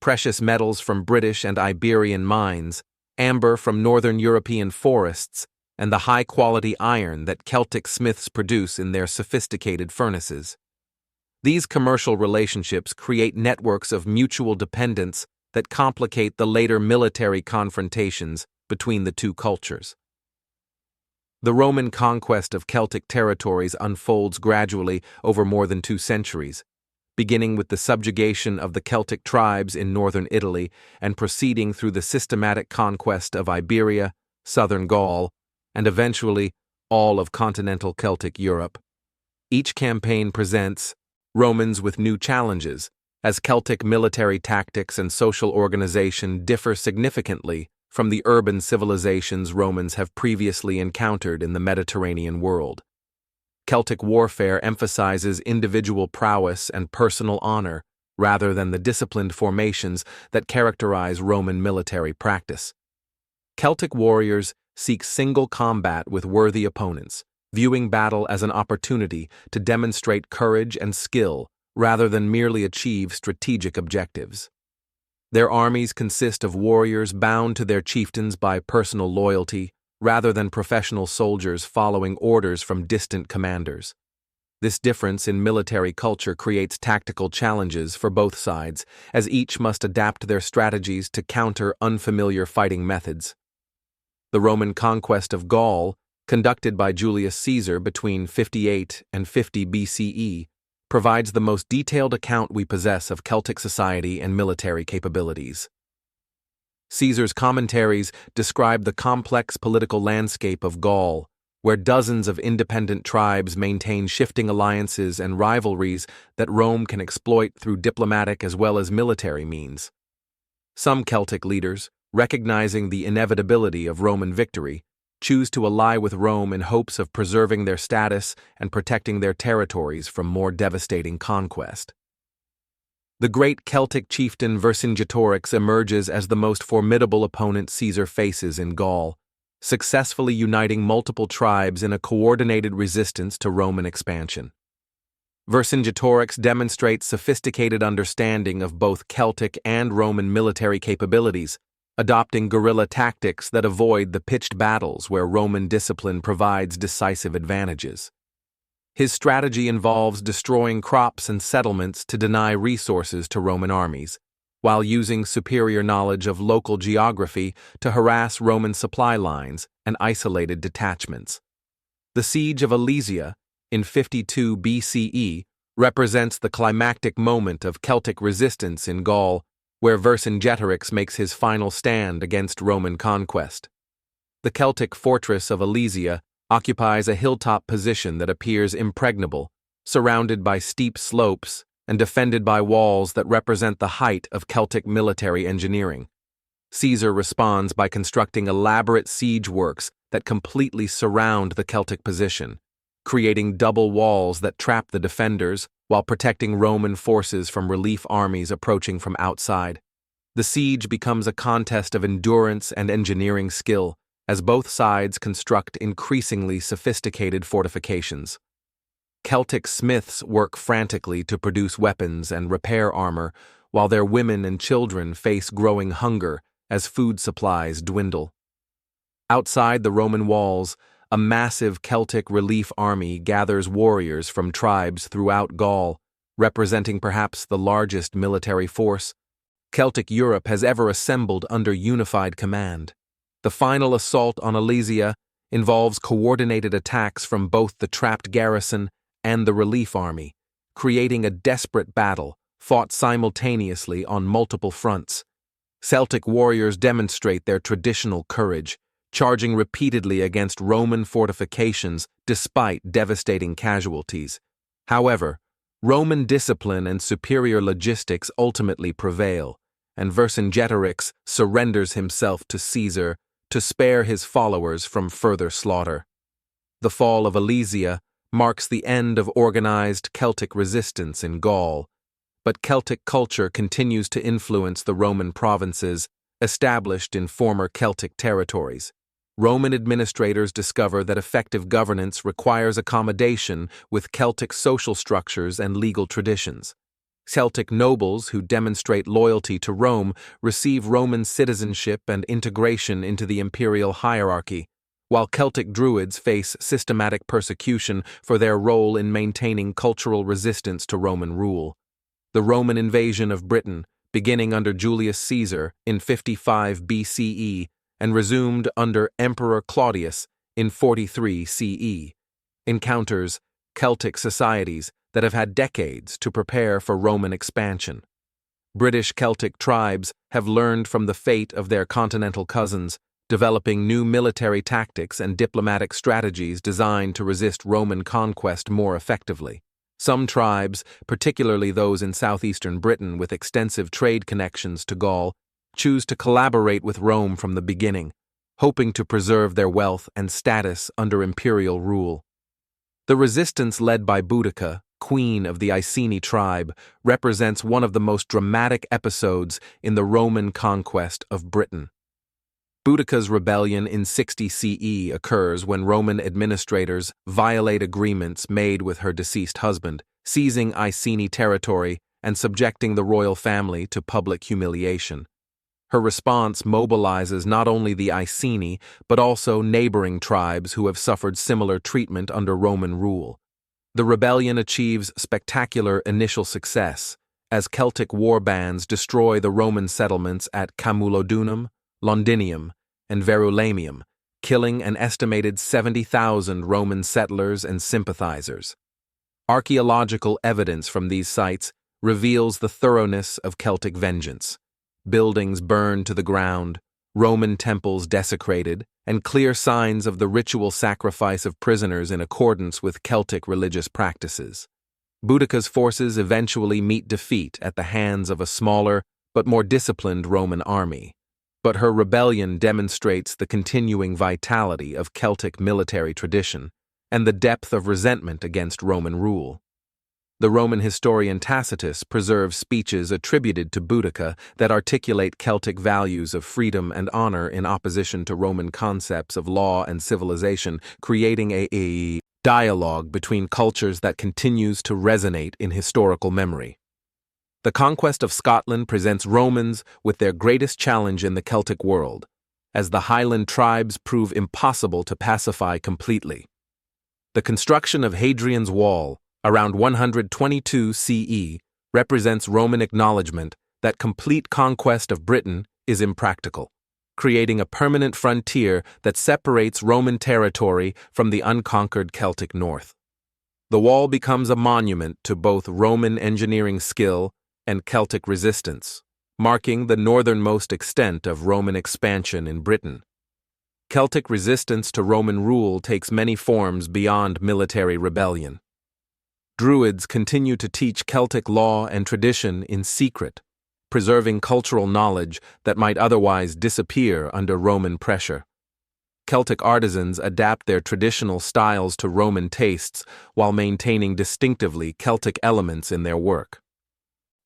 precious metals from British and Iberian mines, amber from northern European forests, and the high-quality iron that Celtic smiths produce in their sophisticated furnaces. These commercial relationships create networks of mutual dependence that complicate the later military confrontations between the two cultures. The Roman conquest of Celtic territories unfolds gradually over more than 2 centuries, beginning with the subjugation of the Celtic tribes in northern Italy and proceeding through the systematic conquest of Iberia, southern Gaul, and eventually all of continental Celtic Europe. Each campaign presents Romans with new challenges, as Celtic military tactics and social organization differ significantly from the urban civilizations Romans have previously encountered in the Mediterranean world. Celtic warfare emphasizes individual prowess and personal honor rather than the disciplined formations that characterize Roman military practice. Celtic warriors seek single combat with worthy opponents, viewing battle as an opportunity to demonstrate courage and skill rather than merely achieve strategic objectives. Their armies consist of warriors bound to their chieftains by personal loyalty, rather than professional soldiers following orders from distant commanders. This difference in military culture creates tactical challenges for both sides, as each must adapt their strategies to counter unfamiliar fighting methods. The Roman conquest of Gaul, conducted by Julius Caesar between 58 and 50 BCE, provides the most detailed account we possess of Celtic society and military capabilities. Caesar's commentaries describe the complex political landscape of Gaul, where dozens of independent tribes maintain shifting alliances and rivalries that Rome can exploit through diplomatic as well as military means. Some Celtic leaders, recognizing the inevitability of Roman victory, choose to ally with Rome in hopes of preserving their status and protecting their territories from more devastating conquest. The great Celtic chieftain Vercingetorix emerges as the most formidable opponent Caesar faces in Gaul, successfully uniting multiple tribes in a coordinated resistance to Roman expansion. Vercingetorix demonstrates sophisticated understanding of both Celtic and Roman military capabilities, adopting guerrilla tactics that avoid the pitched battles where Roman discipline provides decisive advantages. His strategy involves destroying crops and settlements to deny resources to Roman armies, while using superior knowledge of local geography to harass Roman supply lines and isolated detachments. The siege of Alesia, in 52 BCE, represents the climactic moment of Celtic resistance in Gaul, where Vercingetorix makes his final stand against Roman conquest. The Celtic fortress of Alesia occupies a hilltop position that appears impregnable, surrounded by steep slopes and defended by walls that represent the height of Celtic military engineering. Caesar responds by constructing elaborate siege works that completely surround the Celtic position, creating double walls that trap the defenders while protecting Roman forces from relief armies approaching from outside. The siege becomes a contest of endurance and engineering skill, as both sides construct increasingly sophisticated fortifications. Celtic smiths work frantically to produce weapons and repair armor, while their women and children face growing hunger as food supplies dwindle. Outside the Roman walls, a massive Celtic relief army gathers warriors from tribes throughout Gaul, representing perhaps the largest military force Celtic Europe has ever assembled under unified command. The final assault on Alesia involves coordinated attacks from both the trapped garrison and the relief army, creating a desperate battle fought simultaneously on multiple fronts. Celtic warriors demonstrate their traditional courage, charging repeatedly against Roman fortifications despite devastating casualties. However, Roman discipline and superior logistics ultimately prevail, and Vercingetorix surrenders himself to Caesar to spare his followers from further slaughter. The fall of Alesia marks the end of organized Celtic resistance in Gaul, but Celtic culture continues to influence the Roman provinces established in former Celtic territories. Roman administrators discover that effective governance requires accommodation with Celtic social structures and legal traditions. Celtic nobles who demonstrate loyalty to Rome receive Roman citizenship and integration into the imperial hierarchy, while Celtic Druids face systematic persecution for their role in maintaining cultural resistance to Roman rule. The Roman invasion of Britain, beginning under Julius Caesar in 55 BCE and resumed under Emperor Claudius in 43 CE, encounters Celtic societies that have had decades to prepare for Roman expansion. British Celtic tribes have learned from the fate of their continental cousins, developing new military tactics and diplomatic strategies designed to resist Roman conquest more effectively. Some tribes, particularly those in southeastern Britain with extensive trade connections to Gaul, choose to collaborate with Rome from the beginning, hoping to preserve their wealth and status under imperial rule. The resistance led by Boudica, queen of the Iceni tribe, represents one of the most dramatic episodes in the Roman conquest of Britain. Boudica's rebellion in 60 CE occurs when Roman administrators violate agreements made with her deceased husband, seizing Iceni territory and subjecting the royal family to public humiliation. Her response mobilizes not only the Iceni, but also neighboring tribes who have suffered similar treatment under Roman rule. The rebellion achieves spectacular initial success, as Celtic war bands destroy the Roman settlements at Camulodunum, Londinium, and Verulamium, killing an estimated 70,000 Roman settlers and sympathizers. Archaeological evidence from these sites reveals the thoroughness of Celtic vengeance. Buildings burned to the ground, Roman temples desecrated, and clear signs of the ritual sacrifice of prisoners in accordance with Celtic religious practices. Boudica's forces eventually meet defeat at the hands of a smaller but more disciplined Roman army. But her rebellion demonstrates the continuing vitality of Celtic military tradition and the depth of resentment against Roman rule. The Roman historian Tacitus preserves speeches attributed to Boudica that articulate Celtic values of freedom and honor in opposition to Roman concepts of law and civilization, creating a dialogue between cultures that continues to resonate in historical memory. The conquest of Scotland presents Romans with their greatest challenge in the Celtic world, as the Highland tribes prove impossible to pacify completely. The construction of Hadrian's Wall, around 122 CE, represents Roman acknowledgement that complete conquest of Britain is impractical, creating a permanent frontier that separates Roman territory from the unconquered Celtic north. The wall becomes a monument to both Roman engineering skill and Celtic resistance, marking the northernmost extent of Roman expansion in Britain. Celtic resistance to Roman rule takes many forms beyond military rebellion. Druids continue to teach Celtic law and tradition in secret, preserving cultural knowledge that might otherwise disappear under Roman pressure. Celtic artisans adapt their traditional styles to Roman tastes while maintaining distinctively Celtic elements in their work.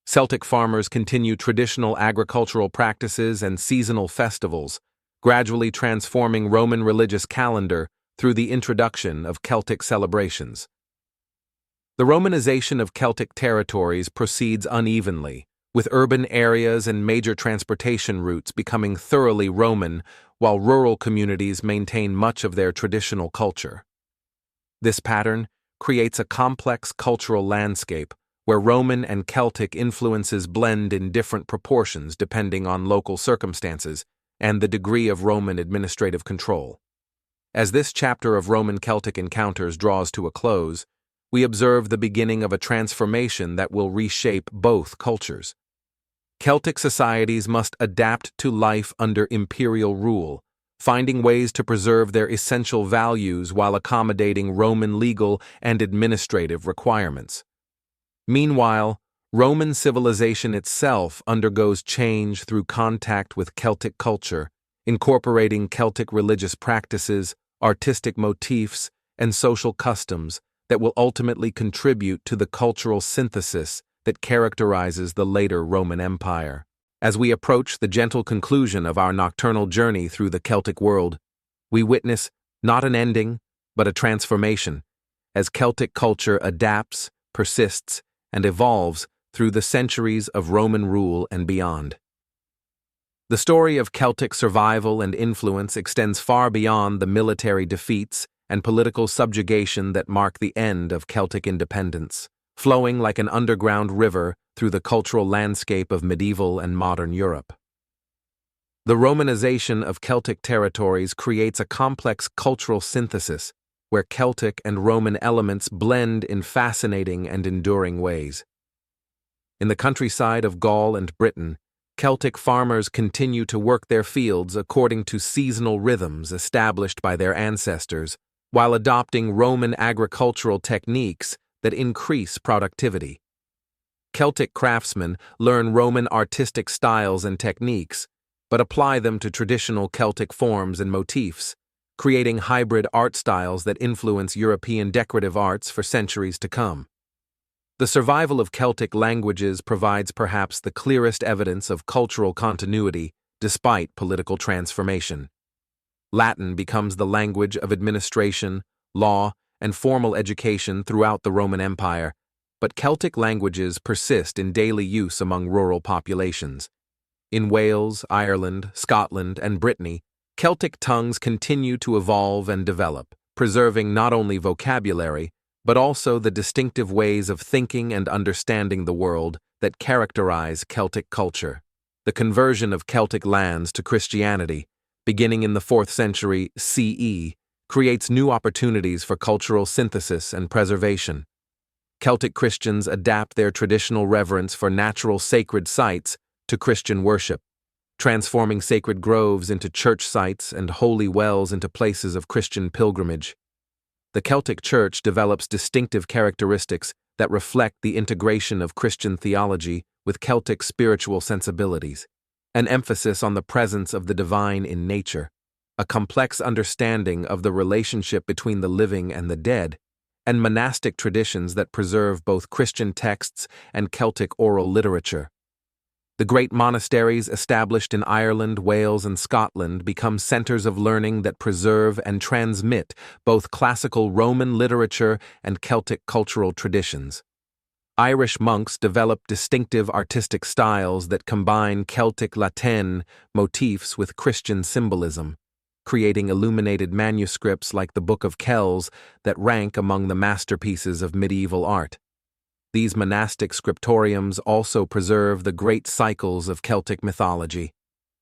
Celtic farmers continue traditional agricultural practices and seasonal festivals, gradually transforming Roman religious calendar through the introduction of Celtic celebrations. The Romanization of Celtic territories proceeds unevenly, with urban areas and major transportation routes becoming thoroughly Roman, while rural communities maintain much of their traditional culture. This pattern creates a complex cultural landscape where Roman and Celtic influences blend in different proportions depending on local circumstances and the degree of Roman administrative control. As this chapter of Roman-Celtic encounters draws to a close, we observe the beginning of a transformation that will reshape both cultures. Celtic societies must adapt to life under imperial rule, finding ways to preserve their essential values while accommodating Roman legal and administrative requirements. Meanwhile, Roman civilization itself undergoes change through contact with Celtic culture, incorporating Celtic religious practices, artistic motifs, and social customs that will ultimately contribute to the cultural synthesis that characterizes the later Roman Empire. As we approach the gentle conclusion of our nocturnal journey through the Celtic world, we witness not an ending, but a transformation, as Celtic culture adapts, persists, and evolves through the centuries of Roman rule and beyond. The story of Celtic survival and influence extends far beyond the military defeats and political subjugation that mark the end of Celtic independence, flowing like an underground river through the cultural landscape of medieval and modern Europe. The Romanization of Celtic territories creates a complex cultural synthesis where Celtic and Roman elements blend in fascinating and enduring ways. In the countryside of Gaul and Britain, Celtic farmers continue to work their fields according to seasonal rhythms established by their ancestors, while adopting Roman agricultural techniques that increase productivity. Celtic craftsmen learn Roman artistic styles and techniques, but apply them to traditional Celtic forms and motifs, creating hybrid art styles that influence European decorative arts for centuries to come. The survival of Celtic languages provides perhaps the clearest evidence of cultural continuity despite political transformation. Latin becomes the language of administration, law, and formal education throughout the Roman Empire, but Celtic languages persist in daily use among rural populations. In Wales, Ireland, Scotland, and Brittany, Celtic tongues continue to evolve and develop, preserving not only vocabulary, but also the distinctive ways of thinking and understanding the world that characterize Celtic culture. The conversion of Celtic lands to Christianity, beginning in the 4th century CE, creates new opportunities for cultural synthesis and preservation. Celtic Christians adapt their traditional reverence for natural sacred sites to Christian worship, transforming sacred groves into church sites and holy wells into places of Christian pilgrimage. The Celtic Church develops distinctive characteristics that reflect the integration of Christian theology with Celtic spiritual sensibilities, an emphasis on the presence of the divine in nature, a complex understanding of the relationship between the living and the dead, and monastic traditions that preserve both Christian texts and Celtic oral literature. The great monasteries established in Ireland, Wales, and Scotland become centers of learning that preserve and transmit both classical Roman literature and Celtic cultural traditions. Irish monks develop distinctive artistic styles that combine Celtic Latin motifs with Christian symbolism, creating illuminated manuscripts like the Book of Kells that rank among the masterpieces of medieval art. These monastic scriptoriums also preserve the great cycles of Celtic mythology,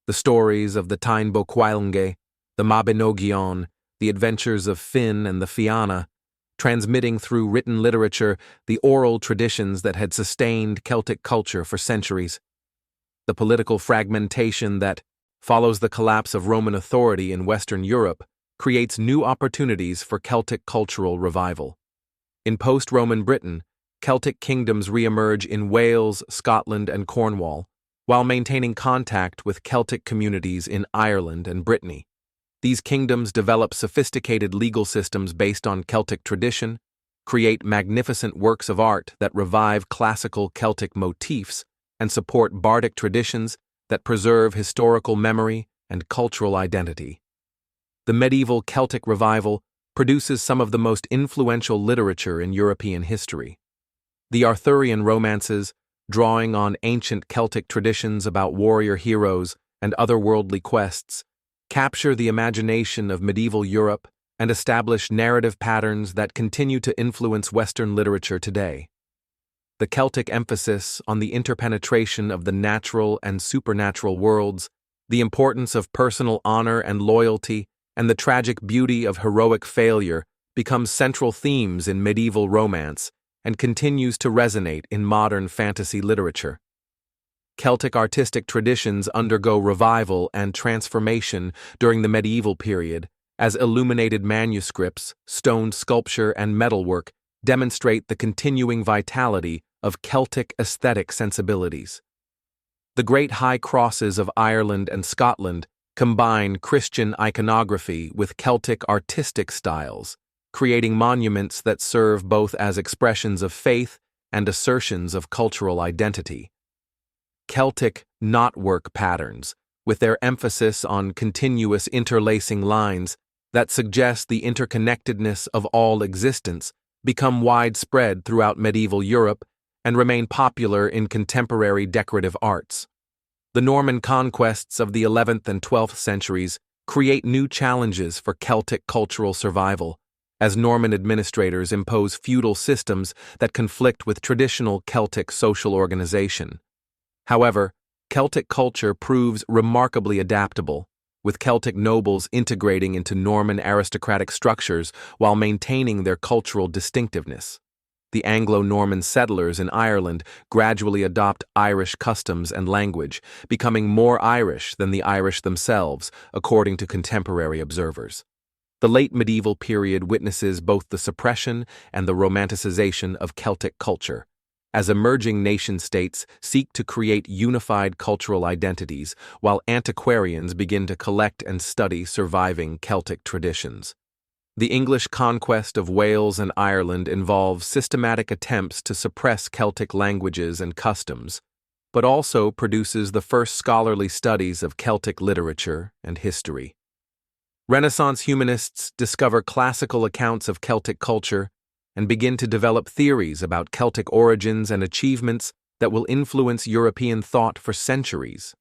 the stories of the Táin Bó Cúailnge, the Mabinogion, the adventures of Finn and the Fianna, transmitting through written literature the oral traditions that had sustained Celtic culture for centuries. The political fragmentation that follows the collapse of Roman authority in Western Europe creates new opportunities for Celtic cultural revival. In post-Roman Britain, Celtic kingdoms re-emerge in Wales, Scotland, and Cornwall, while maintaining contact with Celtic communities in Ireland and Brittany. These kingdoms develop sophisticated legal systems based on Celtic tradition, create magnificent works of art that revive classical Celtic motifs, and support bardic traditions that preserve historical memory and cultural identity. The medieval Celtic revival produces some of the most influential literature in European history. The Arthurian romances, drawing on ancient Celtic traditions about warrior heroes and otherworldly quests, capture the imagination of medieval Europe and establish narrative patterns that continue to influence Western literature today. The Celtic emphasis on the interpenetration of the natural and supernatural worlds, the importance of personal honor and loyalty, and the tragic beauty of heroic failure become central themes in medieval romance and continues to resonate in modern fantasy literature. Celtic artistic traditions undergo revival and transformation during the medieval period as illuminated manuscripts, stone sculpture, and metalwork demonstrate the continuing vitality of Celtic aesthetic sensibilities. The great high crosses of Ireland and Scotland combine Christian iconography with Celtic artistic styles, creating monuments that serve both as expressions of faith and assertions of cultural identity. Celtic knotwork patterns, with their emphasis on continuous interlacing lines that suggest the interconnectedness of all existence, become widespread throughout medieval Europe and remain popular in contemporary decorative arts. The Norman conquests of the 11th and 12th centuries create new challenges for Celtic cultural survival, as Norman administrators impose feudal systems that conflict with traditional Celtic social organization. However, Celtic culture proves remarkably adaptable, with Celtic nobles integrating into Norman aristocratic structures while maintaining their cultural distinctiveness. The Anglo-Norman settlers in Ireland gradually adopt Irish customs and language, becoming more Irish than the Irish themselves, according to contemporary observers. The late medieval period witnesses both the suppression and the romanticization of Celtic culture, as emerging nation-states seek to create unified cultural identities, while antiquarians begin to collect and study surviving Celtic traditions. The English conquest of Wales and Ireland involves systematic attempts to suppress Celtic languages and customs, but also produces the first scholarly studies of Celtic literature and history. Renaissance humanists discover classical accounts of Celtic culture and begin to develop theories about Celtic origins and achievements that will influence European thought for centuries.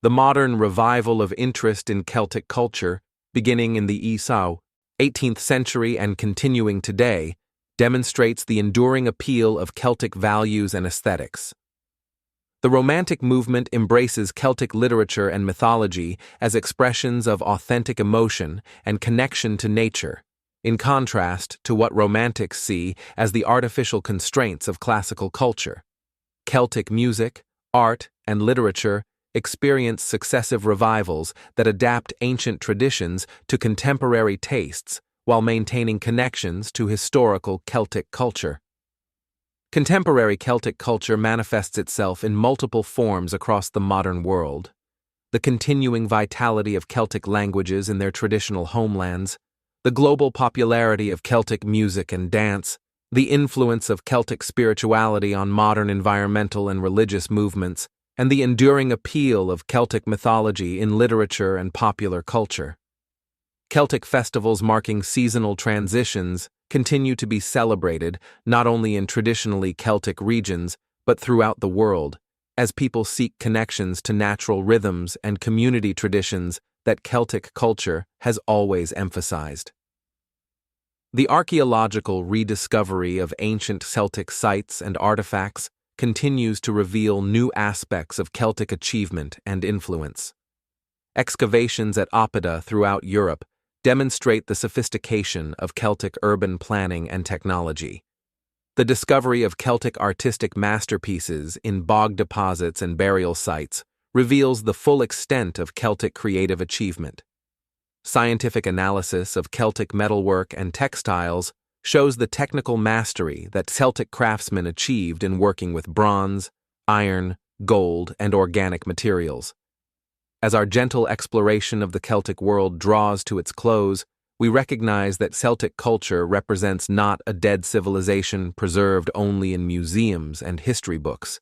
The modern revival of interest in Celtic culture, beginning in the ESO 18th century and continuing today, demonstrates the enduring appeal of Celtic values and aesthetics. The Romantic movement embraces Celtic literature and mythology as expressions of authentic emotion and connection to nature, in contrast to what Romantics see as the artificial constraints of classical culture. Celtic music, art, and literature experience successive revivals that adapt ancient traditions to contemporary tastes while maintaining connections to historical Celtic culture. Contemporary Celtic culture manifests itself in multiple forms across the modern world. The continuing vitality of Celtic languages in their traditional homelands, the global popularity of Celtic music and dance, the influence of Celtic spirituality on modern environmental and religious movements, and the enduring appeal of Celtic mythology in literature and popular culture. Celtic festivals marking seasonal transitions continue to be celebrated not only in traditionally Celtic regions but throughout the world, as people seek connections to natural rhythms and community traditions that Celtic culture has always emphasized. The archaeological rediscovery of ancient Celtic sites and artifacts continues to reveal new aspects of Celtic achievement and influence. Excavations at Opida throughout Europe demonstrate the sophistication of Celtic urban planning and technology. The discovery of Celtic artistic masterpieces in bog deposits and burial sites reveals the full extent of Celtic creative achievement. Scientific analysis of Celtic metalwork and textiles shows the technical mastery that Celtic craftsmen achieved in working with bronze, iron, gold, and organic materials. As our gentle exploration of the Celtic world draws to its close, we recognize that Celtic culture represents not a dead civilization preserved only in museums and history books,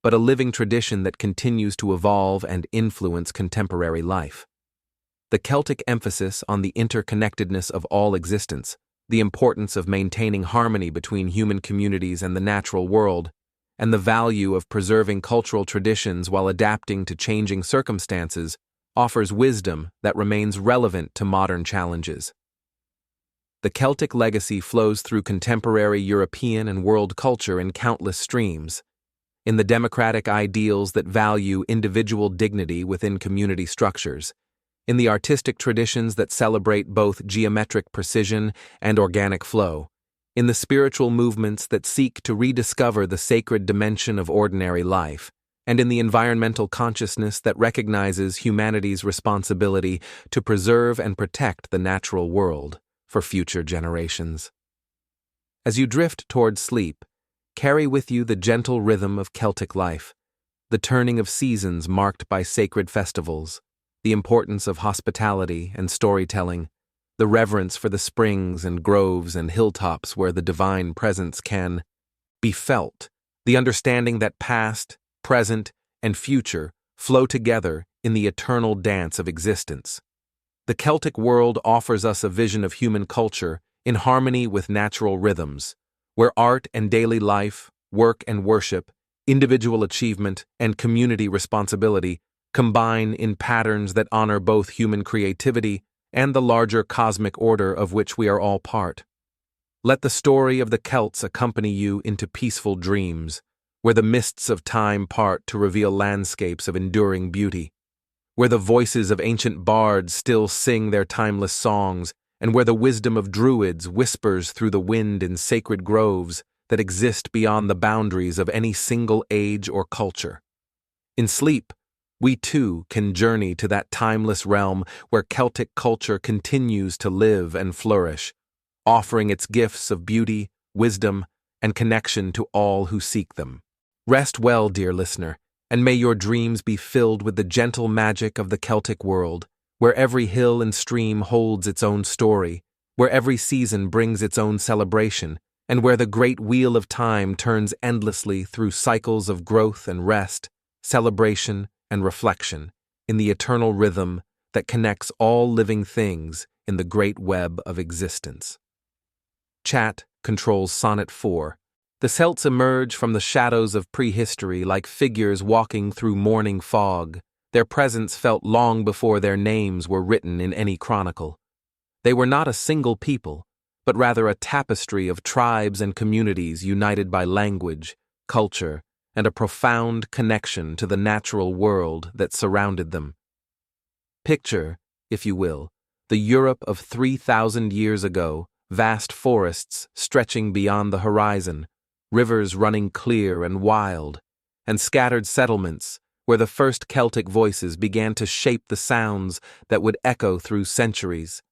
but a living tradition that continues to evolve and influence contemporary life. The Celtic emphasis on the interconnectedness of all existence, the importance of maintaining harmony between human communities and the natural world, and the value of preserving cultural traditions while adapting to changing circumstances offers wisdom that remains relevant to modern challenges. The Celtic legacy flows through contemporary European and world culture in countless streams, in the democratic ideals that value individual dignity within community structures, in the artistic traditions that celebrate both geometric precision and organic flow, in the spiritual movements that seek to rediscover the sacred dimension of ordinary life, and in the environmental consciousness that recognizes humanity's responsibility to preserve and protect the natural world for future generations. As you drift toward sleep, carry with you the gentle rhythm of Celtic life, the turning of seasons marked by sacred festivals, the importance of hospitality and storytelling, the reverence for the springs and groves and hilltops where the divine presence can be felt, the understanding that past, present, and future flow together in the eternal dance of existence. The Celtic world offers us a vision of human culture in harmony with natural rhythms, where art and daily life, work and worship, individual achievement, and community responsibility combine in patterns that honor both human creativity and the larger cosmic order of which we are all part. Let the story of the Celts accompany you into peaceful dreams, where the mists of time part to reveal landscapes of enduring beauty, where the voices of ancient bards still sing their timeless songs, and where the wisdom of Druids whispers through the wind in sacred groves that exist beyond the boundaries of any single age or culture. In sleep, we too can journey to that timeless realm where Celtic culture continues to live and flourish, offering its gifts of beauty, wisdom, and connection to all who seek them. Rest well, dear listener, and may your dreams be filled with the gentle magic of the Celtic world, where every hill and stream holds its own story, where every season brings its own celebration, and where the great wheel of time turns endlessly through cycles of growth and rest, celebration and reflection, in the eternal rhythm that connects all living things in the great web of existence. Chat controls Sonnet 4. The Celts emerge from the shadows of prehistory like figures walking through morning fog, their presence felt long before their names were written in any chronicle. They were not a single people, but rather a tapestry of tribes and communities united by language, culture, and a profound connection to the natural world that surrounded them. Picture, if you will, the Europe of 3,000 years ago, vast forests stretching beyond the horizon, rivers running clear and wild, and scattered settlements where the first Celtic voices began to shape the sounds that would echo through centuries.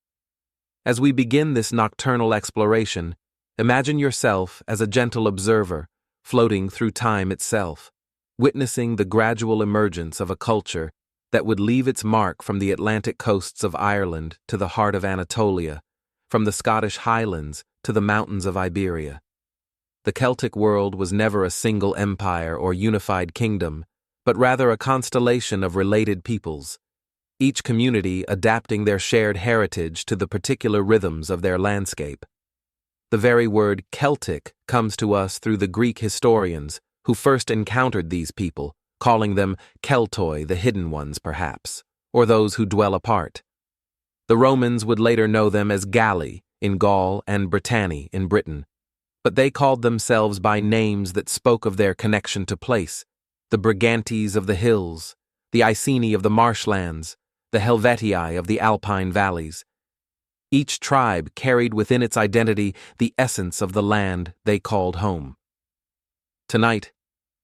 As we begin this nocturnal exploration, imagine yourself as a gentle observer, floating through time itself, witnessing the gradual emergence of a culture that would leave its mark from the Atlantic coasts of Ireland to the heart of Anatolia, from the Scottish highlands to the mountains of Iberia. The Celtic world was never a single empire or unified kingdom, but rather a constellation of related peoples, each community adapting their shared heritage to the particular rhythms of their landscape. The very word Celtic comes to us through the Greek historians who first encountered these people, calling them Keltoi, the hidden ones perhaps, or those who dwell apart. The Romans would later know them as Galli in Gaul and Britanni in Britain, but they called themselves by names that spoke of their connection to place: the Brigantes of the hills, the Iceni of the marshlands, the Helvetii of the Alpine valleys. Each tribe carried within its identity the essence of the land they called home. Tonight,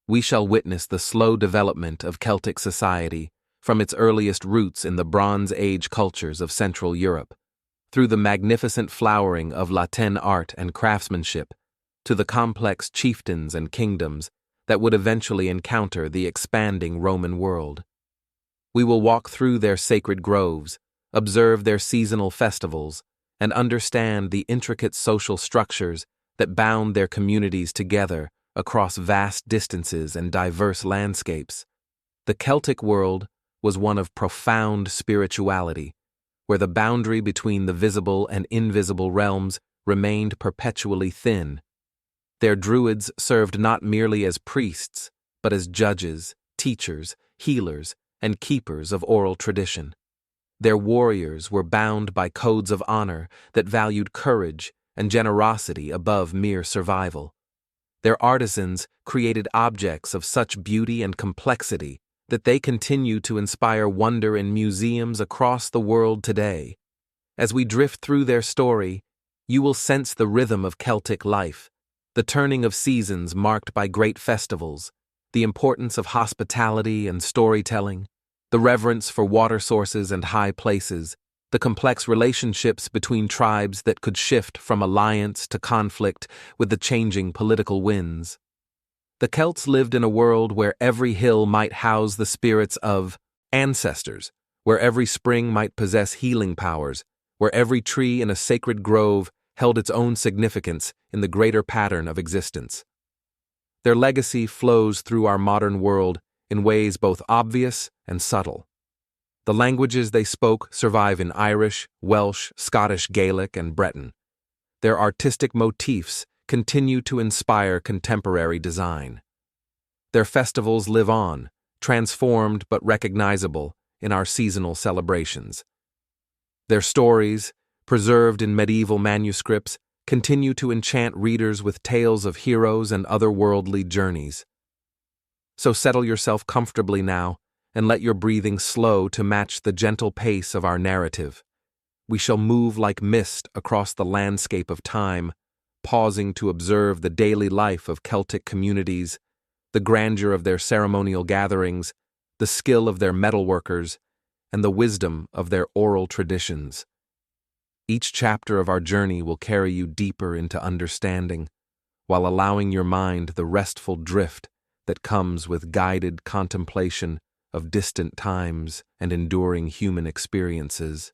we shall witness the slow development of Celtic society from its earliest roots in the Bronze Age cultures of Central Europe, through the magnificent flowering of Latin art and craftsmanship, to the complex chieftains and kingdoms that would eventually encounter the expanding Roman world. We will walk through their sacred groves, observe their seasonal festivals, and understand the intricate social structures that bound their communities together across vast distances and diverse landscapes. The Celtic world was one of profound spirituality, where the boundary between the visible and invisible realms remained perpetually thin. Their Druids served not merely as priests, but as judges, teachers, healers, and keepers of oral tradition. Their warriors were bound by codes of honor that valued courage and generosity above mere survival. Their artisans created objects of such beauty and complexity that they continue to inspire wonder in museums across the world today. As we drift through their story, you will sense the rhythm of Celtic life, the turning of seasons marked by great festivals, the importance of hospitality and storytelling, the reverence for water sources and high places, the complex relationships between tribes that could shift from alliance to conflict with the changing political winds. The Celts lived in a world where every hill might house the spirits of ancestors, where every spring might possess healing powers, where every tree in a sacred grove held its own significance in the greater pattern of existence. Their legacy flows through our modern world in ways both obvious and subtle. The languages they spoke survive in Irish, Welsh, Scottish Gaelic, and Breton. Their artistic motifs continue to inspire contemporary design. Their festivals live on, transformed but recognizable in our seasonal celebrations. Their stories, preserved in medieval manuscripts, continue to enchant readers with tales of heroes and otherworldly journeys. So settle yourself comfortably now and let your breathing slow to match the gentle pace of our narrative. We shall move like mist across the landscape of time, pausing to observe the daily life of Celtic communities, the grandeur of their ceremonial gatherings, the skill of their metalworkers, and the wisdom of their oral traditions. Each chapter of our journey will carry you deeper into understanding, while allowing your mind the restful drift that comes with guided contemplation of distant times and enduring human experiences.